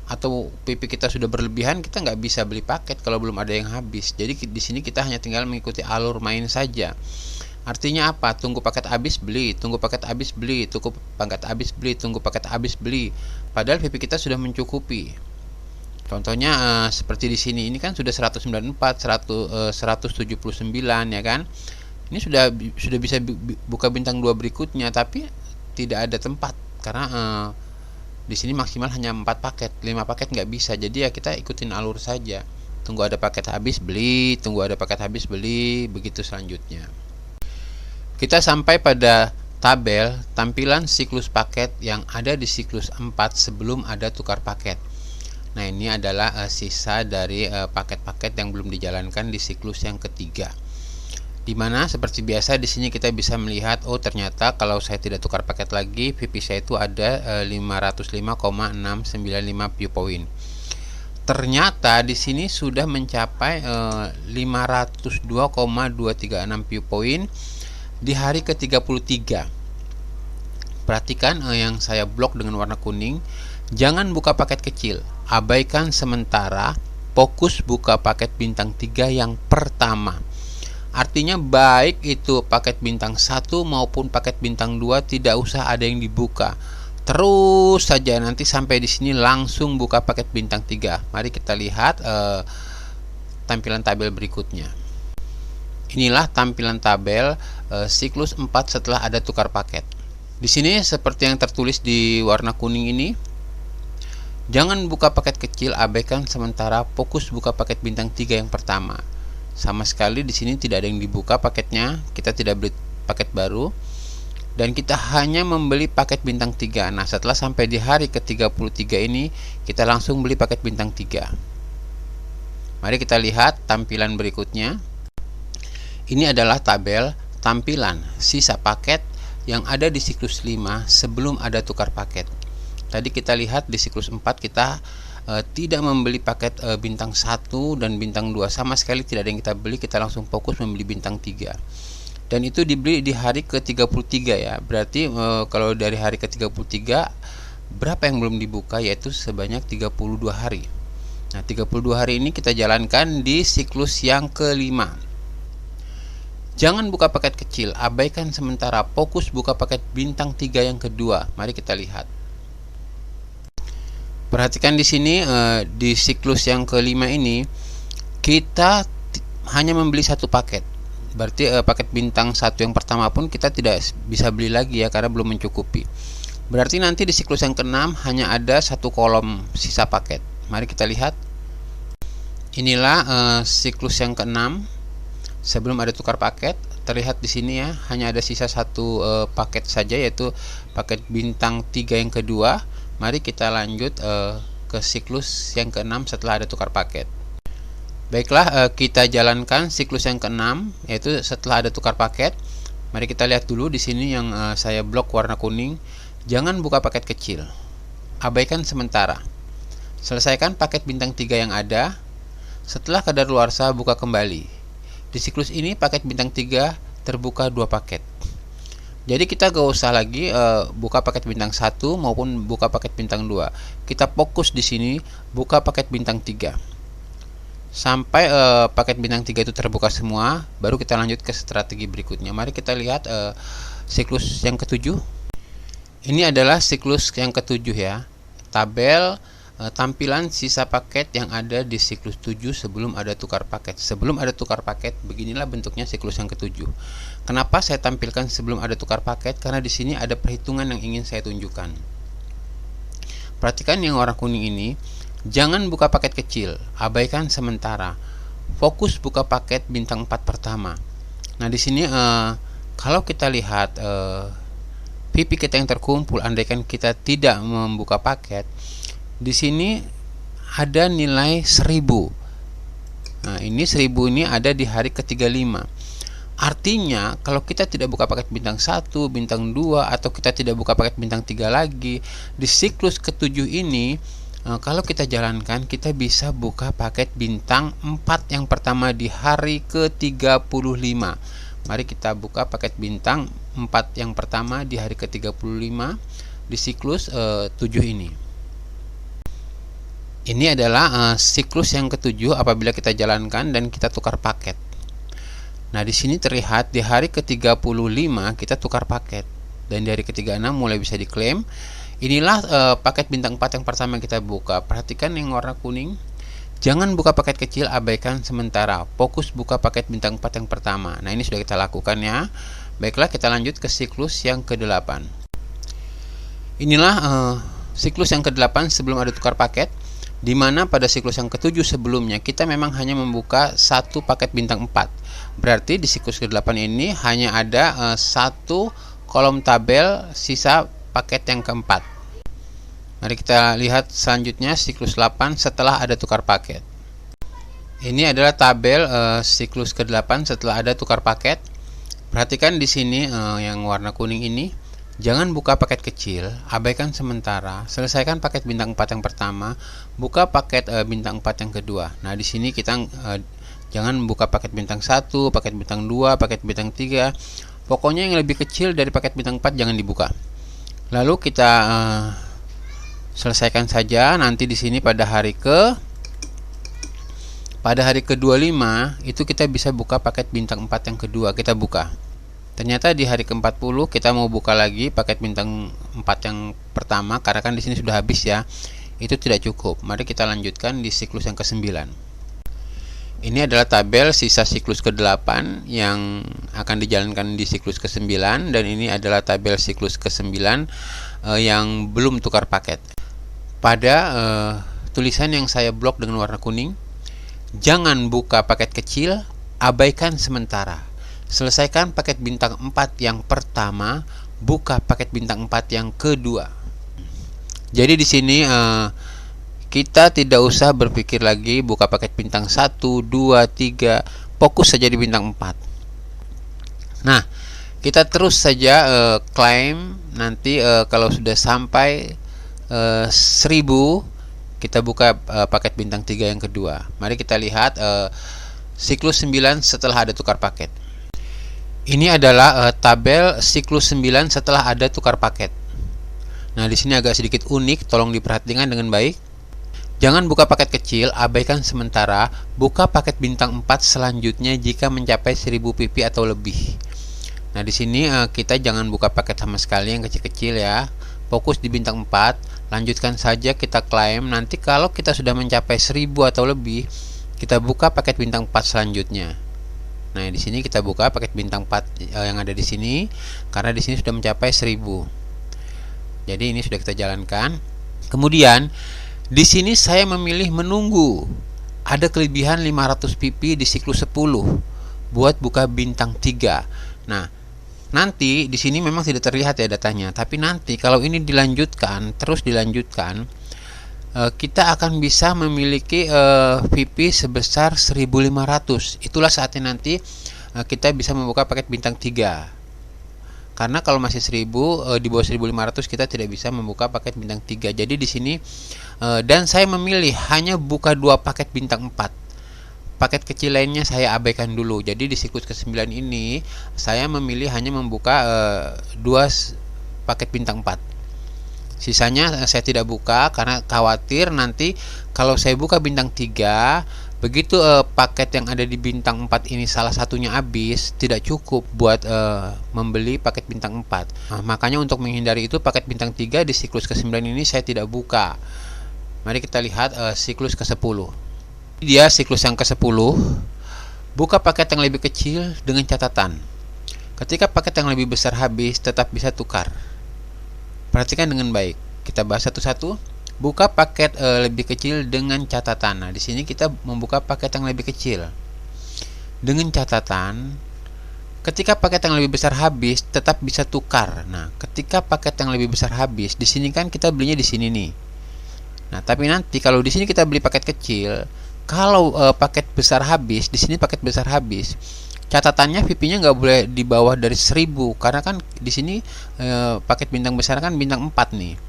atau PP kita sudah berlebihan, kita nggak bisa beli paket kalau belum ada yang habis. Jadi di sini kita hanya tinggal mengikuti alur main saja. Artinya apa? Tunggu paket habis beli, tunggu paket habis beli, tunggu paket habis beli, tunggu paket habis beli. Padahal PP kita sudah mencukupi. Contohnya seperti di sini, ini kan sudah 194, 179 ya kan. Ini sudah bisa buka bintang 2 berikutnya, tapi tidak ada tempat karena di sini maksimal hanya 4 paket, 5 paket nggak bisa. Jadi ya kita ikutin alur saja. Tunggu ada paket habis beli, tunggu ada paket habis beli, begitu selanjutnya. Kita sampai pada tabel tampilan siklus paket yang ada di siklus 4 sebelum ada tukar paket. Nah, ini adalah sisa dari paket-paket yang belum dijalankan di siklus yang ketiga. Dimana seperti biasa di sini kita bisa melihat, oh ternyata kalau saya tidak tukar paket lagi, PP saya itu ada 505,695 view point. Ternyata di sini sudah mencapai 502,236 view point di hari ke-33. Perhatikan yang saya blok dengan warna kuning. Jangan buka paket kecil, abaikan sementara, fokus buka paket bintang 3 yang pertama. Artinya baik itu paket bintang 1 maupun paket bintang 2 tidak usah ada yang dibuka. Terus saja nanti sampai di sini langsung buka paket bintang 3. Mari kita lihat tampilan tabel berikutnya. Inilah tampilan tabel siklus 4 setelah ada tukar paket. Di sini seperti yang tertulis di warna kuning ini, jangan buka paket kecil, abaikan sementara, fokus buka paket bintang 3 yang pertama. Sama sekali di sini tidak ada yang dibuka paketnya, kita tidak beli paket baru dan kita hanya membeli paket bintang 3. Nah, setelah sampai di hari ke-33 ini kita langsung beli paket bintang 3. Mari kita lihat tampilan berikutnya. Ini adalah tabel tampilan sisa paket yang ada di siklus 5 sebelum ada tukar paket. Tadi kita lihat di siklus 4 kita tidak membeli paket bintang 1 dan bintang 2, sama sekali tidak ada yang kita beli, kita langsung fokus membeli bintang 3. Dan itu dibeli di hari ke-33 ya. Berarti kalau dari hari ke-33 berapa yang belum dibuka, yaitu sebanyak 32 hari. Nah, 32 hari ini kita jalankan di siklus yang kelima. Jangan buka paket kecil, abaikan sementara, fokus buka paket bintang 3 yang kedua. Mari kita lihat. Perhatikan di sini di siklus yang kelima ini kita hanya membeli satu paket. Berarti paket bintang 1 yang pertama pun kita tidak bisa beli lagi ya, karena belum mencukupi. Berarti nanti di siklus yang keenam hanya ada satu kolom sisa paket. Mari kita lihat. Inilah siklus yang keenam sebelum ada tukar paket. Terlihat di sini ya, hanya ada sisa satu paket saja, yaitu paket bintang 3 yang kedua. Mari kita lanjut ke siklus yang keenam setelah ada tukar paket. Baiklah, kita jalankan siklus yang keenam, yaitu setelah ada tukar paket. Mari kita lihat dulu di sini yang saya blok warna kuning. Jangan buka paket kecil, abaikan sementara. Selesaikan paket bintang 3 yang ada. Setelah kadaluarsa, buka kembali. Di siklus ini paket bintang 3 terbuka 2 paket. Jadi kita gak usah lagi buka paket bintang 1 maupun buka paket bintang 2. Kita fokus di sini buka paket bintang 3. Sampai paket bintang 3 itu terbuka semua, baru kita lanjut ke strategi berikutnya. Mari kita lihat siklus yang ketujuh. Ini adalah siklus yang ketujuh ya. Tabel tampilan sisa paket yang ada di siklus 7 sebelum ada tukar paket. Sebelum ada tukar paket, beginilah bentuknya siklus yang ketujuh. Kenapa saya tampilkan sebelum ada tukar paket? Karena di sini ada perhitungan yang ingin saya tunjukkan. Perhatikan yang warna kuning ini. Jangan buka paket kecil, abaikan sementara. Fokus buka paket bintang 4 pertama. Nah, di sini kalau kita lihat pipi kita yang terkumpul, andaikan kita tidak membuka paket, di sini ada nilai 1000. Nah, ini 1000 ini ada di hari ke-35. Artinya kalau kita tidak buka paket bintang 1, bintang 2, atau kita tidak buka paket bintang 3 lagi, di siklus ke-7 ini kalau kita jalankan, kita bisa buka paket bintang 4 yang pertama di hari ke-35. Mari kita buka paket bintang 4 yang pertama di hari ke-35 di siklus 7 ini. Ini adalah siklus yang ketujuh apabila kita jalankan dan kita tukar paket. Nah, di sini terlihat di hari ke-35 kita tukar paket dan di hari ke-36 mulai bisa diklaim. Inilah paket bintang 4 yang pertama kita buka. Perhatikan yang warna kuning. Jangan buka paket kecil, abaikan sementara. Fokus buka paket bintang 4 yang pertama. Nah, ini sudah kita lakukan ya. Baiklah, kita lanjut ke siklus yang ke-8. Inilah siklus yang ke-8 sebelum ada tukar paket. Di mana pada siklus yang ke-7 sebelumnya kita memang hanya membuka satu paket bintang 4. Berarti di siklus ke-8 ini hanya ada satu kolom tabel sisa paket yang keempat. Mari kita lihat selanjutnya siklus 8 setelah ada tukar paket. Ini adalah tabel siklus ke-8 setelah ada tukar paket. Perhatikan di sini yang warna kuning ini. Jangan buka paket kecil, abaikan sementara. Selesaikan paket bintang 4 yang pertama, buka paket bintang 4 yang kedua. Nah, di sini kita jangan buka paket bintang 1, paket bintang 2, paket bintang 3. Pokoknya yang lebih kecil dari paket bintang 4 jangan dibuka. Lalu kita selesaikan saja nanti di sini pada pada hari ke-25 itu kita bisa buka paket bintang 4 yang kedua. Kita buka. Ternyata di hari ke-40 kita mau buka lagi paket bintang 4 yang pertama, karena kan di sini sudah habis ya. Itu tidak cukup. Mari kita lanjutkan di siklus yang ke-9. Ini adalah tabel sisa siklus ke-8 yang akan dijalankan di siklus ke-9, dan ini adalah tabel siklus ke-9 yang belum tukar paket. Pada tulisan yang saya blok dengan warna kuning, jangan buka paket kecil, abaikan sementara. Selesaikan paket bintang 4 yang pertama, buka paket bintang 4 yang kedua. Jadi di sini kita tidak usah berpikir lagi buka paket bintang 1, 2, 3, fokus saja di bintang 4. Nah, kita terus saja klaim nanti kalau sudah sampai 1000 kita buka paket bintang 3 yang kedua. Mari kita lihat siklus 9 setelah ada tukar paket. Ini adalah tabel siklus 9 setelah ada tukar paket. Nah, di sini agak sedikit unik, tolong diperhatikan dengan baik. Jangan buka paket kecil, abaikan sementara, buka paket bintang 4 selanjutnya jika mencapai 1000 pp atau lebih. Nah, di sini kita jangan buka paket sama sekali yang kecil-kecil ya. Fokus di bintang 4, lanjutkan saja kita klaim. Nanti kalau kita sudah mencapai 1000 atau lebih, kita buka paket bintang 4 selanjutnya. Nah, di sini kita buka paket bintang 4 yang ada di sini karena di sini sudah mencapai 1000. Jadi ini sudah kita jalankan. Kemudian di sini saya memilih menunggu. Ada kelebihan 500 pp di siklus 10 buat buka bintang 3. Nah, nanti di sini memang tidak terlihat ya datanya, tapi nanti kalau ini dilanjutkan, terus dilanjutkan, kita akan bisa memiliki VP sebesar 1500. Itulah saatnya nanti kita bisa membuka paket bintang 3. Karena kalau masih 1000 di bawah 1500 kita tidak bisa membuka paket bintang 3. Jadi di sini dan saya memilih hanya buka 2 paket bintang 4. Paket kecil lainnya saya abaikan dulu. Jadi di siklus ke-9 ini saya memilih hanya membuka 2 paket bintang 4. Sisanya saya tidak buka karena khawatir nanti kalau saya buka bintang 3, begitu paket yang ada di bintang 4 ini salah satunya habis, tidak cukup buat membeli paket bintang 4. Nah, makanya untuk menghindari itu paket bintang 3 di siklus ke-9 ini saya tidak buka. Mari kita lihat siklus ke-10. Dia siklus yang ke-10. Buka paket yang lebih kecil dengan catatan. Ketika paket yang lebih besar habis, tetap bisa tukar. Perhatikan dengan baik. Kita bahas satu-satu. Buka paket lebih kecil dengan catatan. Nah, di sini kita membuka paket yang lebih kecil dengan catatan. Ketika paket yang lebih besar habis, tetap bisa tukar. Nah, ketika paket yang lebih besar habis, di sini kan kita belinya di sini nih. Nah, tapi nanti kalau di sini kita beli paket kecil, kalau paket besar habis, di sini paket besar habis. Catatannya VP-nya nggak boleh di bawah dari 1000 karena kan di sini paket bintang besar kan bintang 4 nih.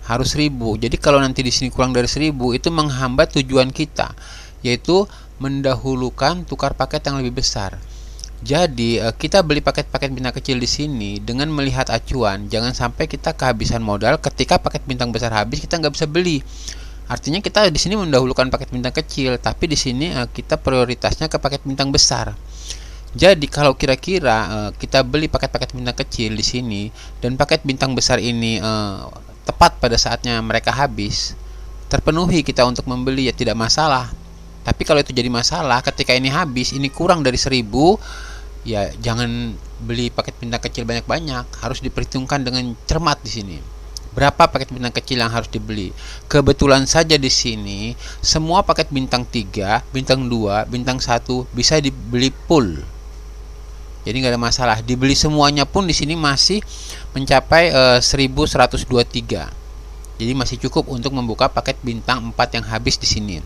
Harus 1000. Jadi kalau nanti di sini kurang dari 1000 itu menghambat tujuan kita, yaitu mendahulukan tukar paket yang lebih besar. Jadi kita beli paket-paket bintang kecil di sini dengan melihat acuan, jangan sampai kita kehabisan modal ketika paket bintang besar habis kita nggak bisa beli. Artinya kita di sini mendahulukan paket bintang kecil, tapi di sini kita prioritasnya ke paket bintang besar. Jadi kalau kira-kira kita beli paket-paket bintang kecil di sini dan paket bintang besar ini tepat pada saatnya mereka habis, terpenuhi kita untuk membeli ya tidak masalah. Tapi kalau itu jadi masalah ketika ini habis, ini kurang dari 1000, ya jangan beli paket bintang kecil banyak-banyak, harus diperhitungkan dengan cermat di sini. Berapa paket bintang kecil yang harus dibeli? Kebetulan saja di sini semua paket bintang 3, bintang 2, bintang 1 bisa dibeli full. Jadi nggak ada masalah. Dibeli semuanya pun di sini masih mencapai 1123. Jadi masih cukup untuk membuka paket bintang 4 yang habis di sini.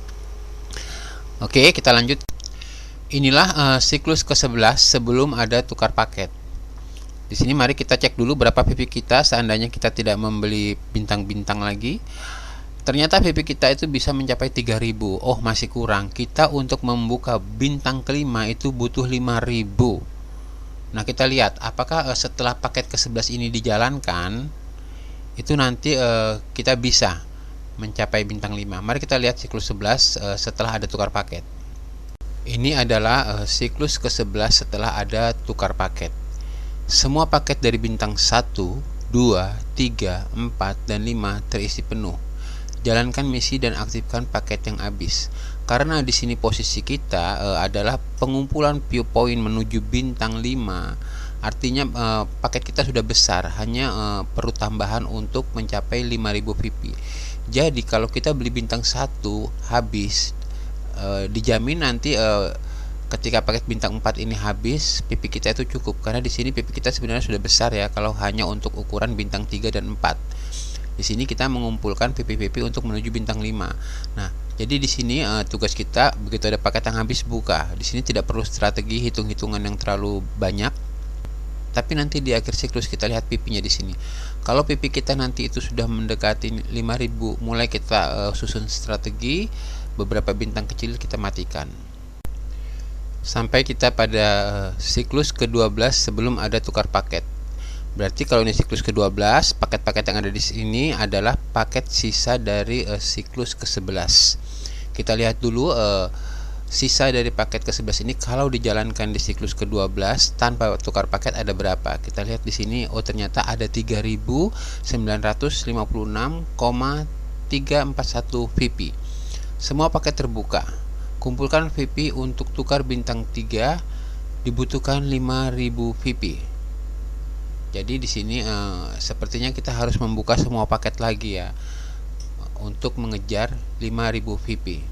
Oke, kita lanjut. Inilah siklus ke-11 sebelum ada tukar paket. Di sini mari kita cek dulu berapa VP kita seandainya kita tidak membeli bintang-bintang lagi. Ternyata VP kita itu bisa mencapai 3000. Oh, masih kurang. Kita untuk membuka bintang kelima itu butuh 5000. Nah, kita lihat apakah setelah paket ke-11 ini dijalankan itu nanti kita bisa mencapai bintang 5. Mari kita lihat siklus 11 setelah ada tukar paket. Ini adalah siklus ke-11 setelah ada tukar paket. Semua paket dari bintang 1, 2, 3, 4, dan 5 terisi penuh. Jalankan misi dan aktifkan paket yang habis. Karena di sini posisi kita adalah pengumpulan viewpoint menuju bintang 5. Artinya paket kita sudah besar, hanya perlu tambahan untuk mencapai 5000 VP. Jadi kalau kita beli bintang 1 habis, dijamin nanti ketika paket bintang 4 ini habis, pipi kita itu cukup, karena di sini pipi kita sebenarnya sudah besar ya kalau hanya untuk ukuran bintang 3 dan 4. Di sini kita mengumpulkan pipi-pipi untuk menuju bintang 5. Nah, jadi di sini tugas kita begitu ada paket yang habis buka. Di sini tidak perlu strategi hitung-hitungan yang terlalu banyak. Tapi nanti di akhir siklus kita lihat pipinya di sini. Kalau pipi kita nanti itu sudah mendekati 5000, mulai kita susun strategi, beberapa bintang kecil kita matikan. Sampai kita pada siklus ke-12 sebelum ada tukar paket. Berarti kalau ini siklus ke-12, paket-paket yang ada di sini adalah paket sisa dari siklus ke-11. Kita lihat dulu sisa dari paket ke-11 ini kalau dijalankan di siklus ke-12 tanpa tukar paket ada berapa. Kita lihat di sini, oh ternyata ada 3956,341 VP. Semua paket terbuka. Kumpulkan VP untuk tukar bintang 3 dibutuhkan 5000 VP. Jadi di sini sepertinya kita harus membuka semua paket lagi ya untuk mengejar 5000 VP.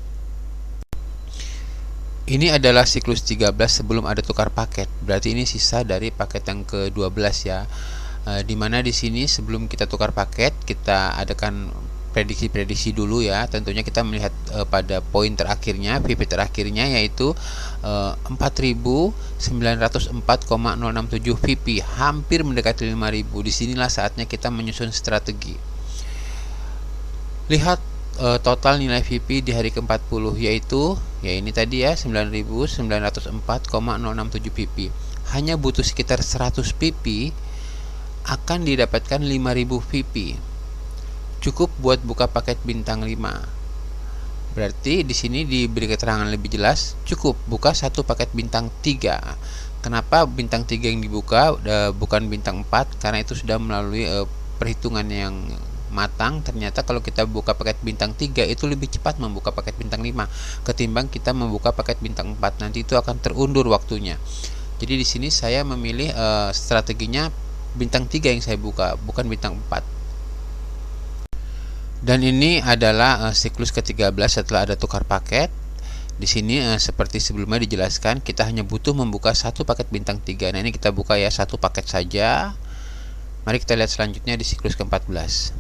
Ini adalah siklus 13 sebelum ada tukar paket. Berarti ini sisa dari paket yang ke-12 ya. Dimana di sini sebelum kita tukar paket kita adakan prediksi-prediksi dulu ya. Tentunya kita melihat pada poin terakhirnya, VP terakhirnya yaitu 4904,067 VP, hampir mendekati 5000. Disinilah saatnya kita menyusun strategi. Lihat total nilai VP di hari ke-40 yaitu ya ini tadi ya 9904,067 VP. Hanya butuh sekitar 100 VP akan didapatkan 5000 VP. Cukup buat buka paket bintang 5. Berarti di sini diberi keterangan lebih jelas, cukup buka satu paket bintang 3. Kenapa bintang 3 yang dibuka bukan bintang 4? Karena itu sudah melalui perhitungan yang matang. Ternyata kalau kita buka paket bintang 3 itu lebih cepat membuka paket bintang 5 ketimbang kita membuka paket bintang 4. Nanti itu akan terundur waktunya. Jadi di sini saya memilih strateginya bintang 3 yang saya buka, bukan bintang 4. Dan ini adalah siklus ke-13 setelah ada tukar paket. Di sini seperti sebelumnya dijelaskan, kita hanya butuh membuka satu paket bintang 3. Nah, ini kita buka ya satu paket saja. Mari kita lihat selanjutnya di siklus ke-14.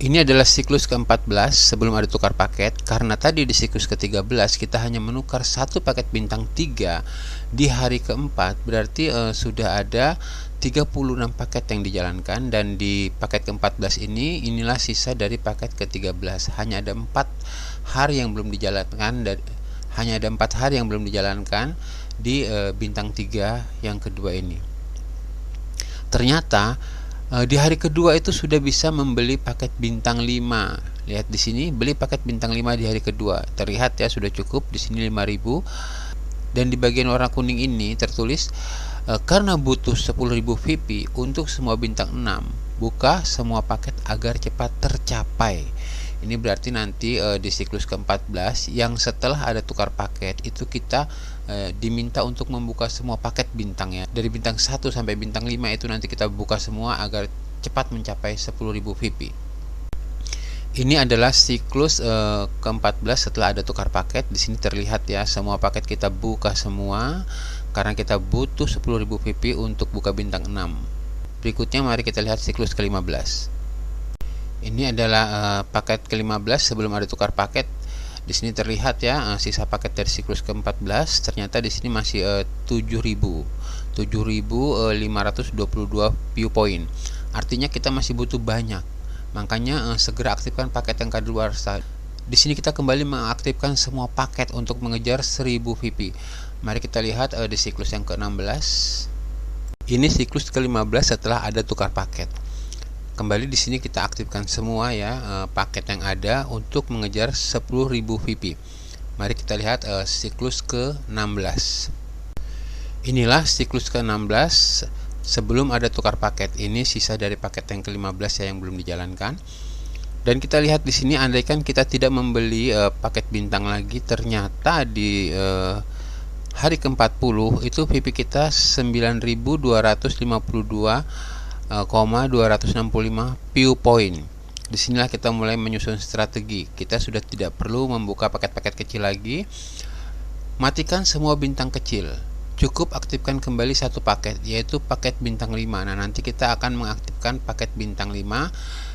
Ini adalah siklus ke-14 sebelum ada tukar paket. Karena tadi di siklus ke-13 kita hanya menukar satu paket bintang 3 di hari ke-4, berarti sudah ada 36 paket yang dijalankan, dan di paket ke-14 ini inilah sisa dari paket ke-13. Hanya ada 4 hari yang belum dijalankan, dan hanya ada 4 hari yang belum dijalankan di bintang 3 yang kedua ini. Ternyata di hari kedua itu sudah bisa membeli paket bintang 5. Lihat di sini, beli paket bintang 5 di hari kedua. Terlihat ya sudah cukup di sini 5000. Dan di bagian warna kuning ini tertulis karena butuh 10.000 VP untuk semua bintang 6, buka semua paket agar cepat tercapai. Ini berarti nanti di siklus ke-14 yang setelah ada tukar paket itu kita diminta untuk membuka semua paket bintang ya. Dari bintang 1 sampai bintang 5 itu nanti kita buka semua agar cepat mencapai 10.000 VP. Ini adalah siklus ke-14 setelah ada tukar paket. Di sini terlihat ya semua paket kita buka semua karena kita butuh 10.000 VP untuk buka bintang 6. Berikutnya mari kita lihat siklus ke-15. Ini adalah paket ke-15 sebelum ada tukar paket. Di sini terlihat ya sisa paket dari siklus ke-14. Ternyata di sini masih 7.522 viewpoint. Artinya kita masih butuh banyak. Makanya segera aktifkan paket yang kadaluarsa. Di sini kita kembali mengaktifkan semua paket untuk mengejar 1000 VP. Mari kita lihat di siklus yang ke-16. Ini siklus ke-15 setelah ada tukar paket. Kembali di sini kita aktifkan semua ya paket yang ada untuk mengejar 10.000 VP. Mari kita lihat siklus ke-16. Inilah siklus ke-16 sebelum ada tukar paket. Ini sisa dari paket yang ke-15 ya, yang belum dijalankan. Dan kita lihat di sini, andaikan kita tidak membeli paket bintang lagi, ternyata di hari ke-40 itu PP kita 9.252,265 view point. Disinilah kita mulai menyusun strategi. Kita sudah tidak perlu membuka paket-paket kecil lagi. Matikan semua bintang kecil. Cukup aktifkan kembali satu paket, yaitu paket bintang 5. Nah, nanti kita akan mengaktifkan paket bintang 5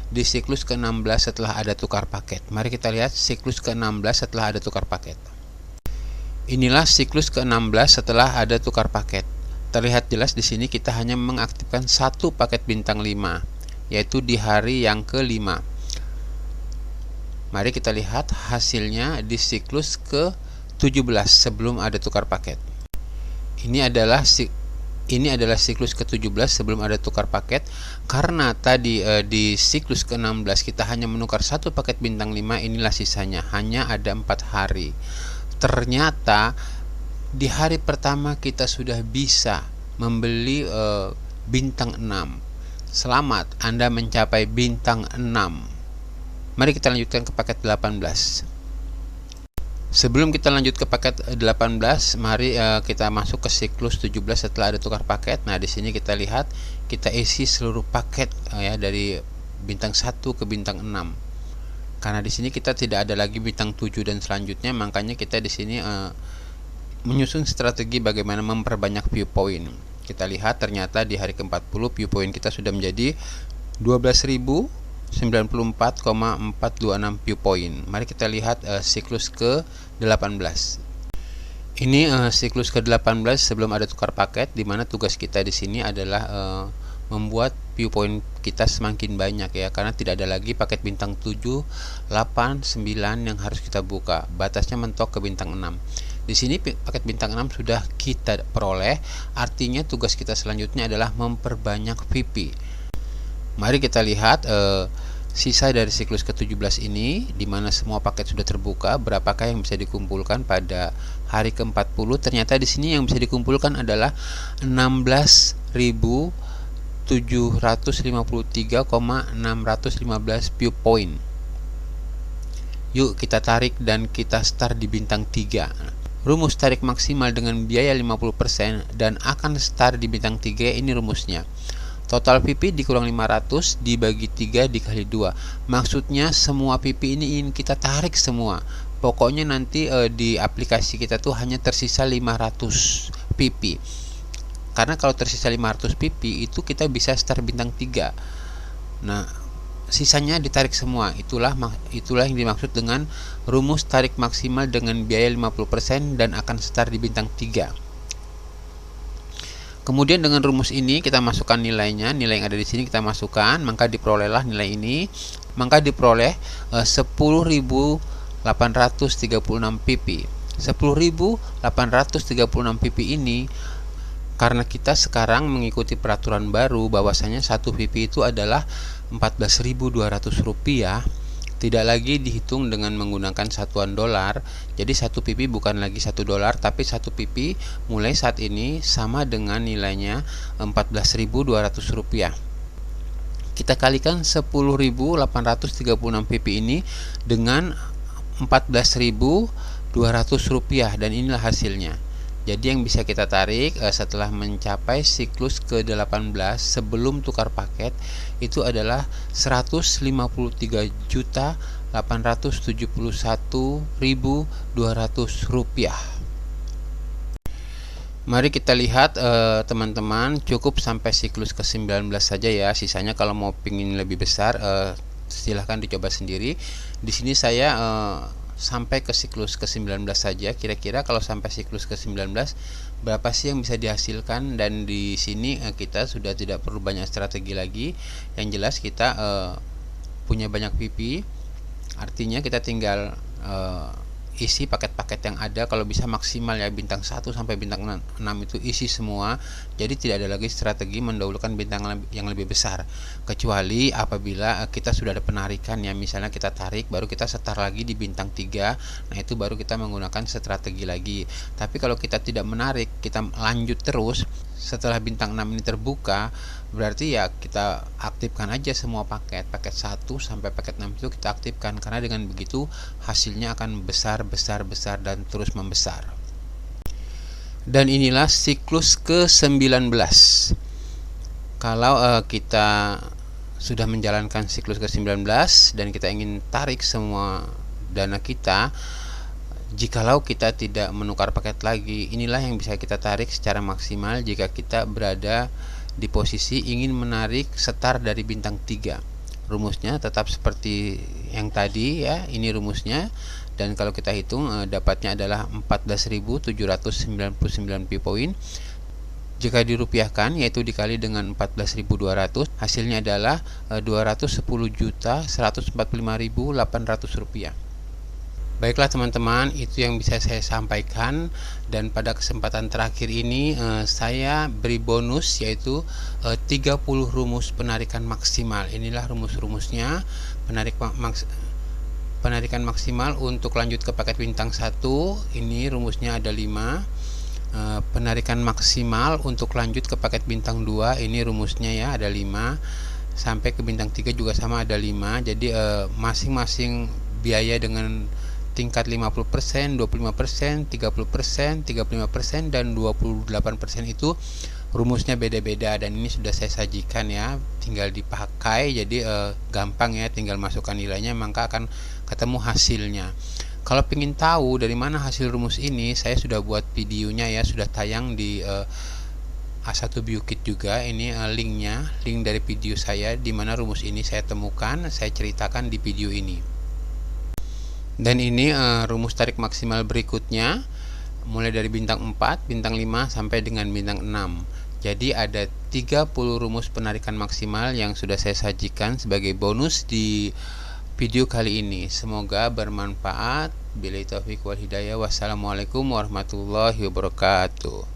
di siklus ke-16 setelah ada tukar paket. Mari kita lihat siklus ke-16 setelah ada tukar paket. Inilah siklus ke-16 setelah ada tukar paket. Terlihat jelas di sini kita hanya mengaktifkan satu paket bintang 5, yaitu di hari yang ke-5. Mari kita lihat hasilnya di siklus ke-17 sebelum ada tukar paket. Ini adalah siklus ke-17 sebelum ada tukar paket. Karena tadi di siklus ke-16 kita hanya menukar satu paket bintang 5, inilah sisanya, hanya ada 4 hari. Ternyata di hari pertama kita sudah bisa membeli bintang 6. Selamat, Anda mencapai bintang 6. Mari kita lanjutkan ke paket 18. Sebelum kita lanjut ke paket 18, mari kita masuk ke siklus 17 setelah ada tukar paket. Nah, di sini kita lihat kita isi seluruh paket ya, dari bintang 1 ke bintang 6. Karena di sini kita tidak ada lagi bintang 7 dan selanjutnya, makanya kita di sini menyusun strategi bagaimana memperbanyak view point. Kita lihat ternyata di hari ke-40 view point kita sudah menjadi 12.094,426 view point. Mari kita lihat siklus ke-18. Ini siklus ke-18 sebelum ada tukar paket, di mana tugas kita di sini adalah membuat view point kita semakin banyak ya, karena tidak ada lagi paket bintang 7, 8, 9 yang harus kita buka. Batasnya mentok ke bintang 6. Di sini paket bintang 6 sudah kita peroleh, artinya tugas kita selanjutnya adalah memperbanyak VP. Mari kita lihat sisa dari siklus ke-17 ini, di mana semua paket sudah terbuka, berapakah yang bisa dikumpulkan pada hari ke-40. Ternyata di sini yang bisa dikumpulkan adalah 16.753,615 view point. Yuk kita tarik dan kita start di bintang 3. Rumus tarik maksimal dengan biaya 50% dan akan start di bintang 3, ini rumusnya. Total PP dikurang 500 dibagi 3 dikali 2. Maksudnya semua PP ini ingin kita tarik semua. Pokoknya nanti di aplikasi kita tuh hanya tersisa 500 PP. Karena kalau tersisa 500 PP itu kita bisa start bintang 3. Nah, sisanya ditarik semua. Itulah yang dimaksud dengan rumus tarik maksimal dengan biaya 50% dan akan start di bintang 3. Kemudian dengan rumus ini kita masukkan nilainya, nilai yang ada di sini kita masukkan, maka diperolehlah nilai ini. Maka diperoleh 10.836 PP. 10.836 PP ini karena kita sekarang mengikuti peraturan baru bahwasanya 1 PP itu adalah Rp14.200, tidak lagi dihitung dengan menggunakan satuan dolar. Jadi 1 PP bukan lagi $1, tapi 1 PP mulai saat ini sama dengan nilainya Rp14.200. Kita kalikan 10.836 PP ini dengan Rp14.200 dan inilah hasilnya. Jadi yang bisa kita tarik setelah mencapai siklus ke-18 sebelum tukar paket itu adalah Rp153.871.200. Mari kita lihat teman-teman, cukup sampai siklus ke-19 saja ya. Sisanya kalau mau pingin lebih besar silahkan dicoba sendiri. Di sini saya sampai ke siklus ke-19 saja. Kira-kira kalau sampai siklus ke-19 berapa sih yang bisa dihasilkan, dan di sini kita sudah tidak perlu banyak strategi lagi. Yang jelas kita punya banyak PP, artinya kita tinggal isi paket-paket yang ada, kalau bisa maksimal ya bintang 1 sampai bintang 6 itu isi semua. Jadi tidak ada lagi strategi mendahulukan bintang yang lebih besar, kecuali apabila kita sudah ada penarikan ya, misalnya kita tarik baru kita setar lagi di bintang 3. Nah itu baru kita menggunakan strategi lagi. Tapi kalau kita tidak menarik, kita lanjut terus setelah bintang 6 ini terbuka, berarti ya kita aktifkan aja semua paket 1 sampai paket 6 itu kita aktifkan, karena dengan begitu hasilnya akan besar dan terus membesar. Dan inilah siklus ke-19. Kalau kita sudah menjalankan siklus ke-19 dan kita ingin tarik semua dana kita, jikalau kita tidak menukar paket lagi, inilah yang bisa kita tarik secara maksimal jika kita berada di posisi ingin menarik setar dari bintang 3. Rumusnya tetap seperti yang tadi ya, ini rumusnya. Dan kalau kita hitung dapatnya adalah 14.799 pi poin. Jika dirupiahkan yaitu dikali dengan 14.200, hasilnya adalah 210.145.800 rupiah. Baiklah teman-teman, itu yang bisa saya sampaikan, dan pada kesempatan terakhir ini saya beri bonus yaitu 30 rumus penarikan maksimal. Inilah rumus-rumusnya. Penarikan maksimal untuk lanjut ke paket bintang 1, ini rumusnya ada 5. Penarikan maksimal untuk lanjut ke paket bintang 2, ini rumusnya ya ada 5. Sampai ke bintang 3 juga sama ada 5. Jadi masing-masing biaya dengan tingkat 50%, 25%, 30%, 35%, dan 28% itu rumusnya beda-beda, dan ini sudah saya sajikan ya, tinggal dipakai. Jadi gampang ya, tinggal masukkan nilainya maka akan ketemu hasilnya. Kalau ingin tahu dari mana hasil rumus ini, saya sudah buat videonya ya, sudah tayang di A1 Biokit juga. Ini link dari video saya di mana rumus ini saya temukan, saya ceritakan di video ini. Dan ini rumus tarik maksimal berikutnya, mulai dari bintang 4, bintang 5 sampai dengan bintang 6. Jadi ada 30 rumus penarikan maksimal yang sudah saya sajikan sebagai bonus di video kali ini. Semoga bermanfaat. Billahi taufiq wal hidayah. Wassalamualaikum warahmatullahi wabarakatuh.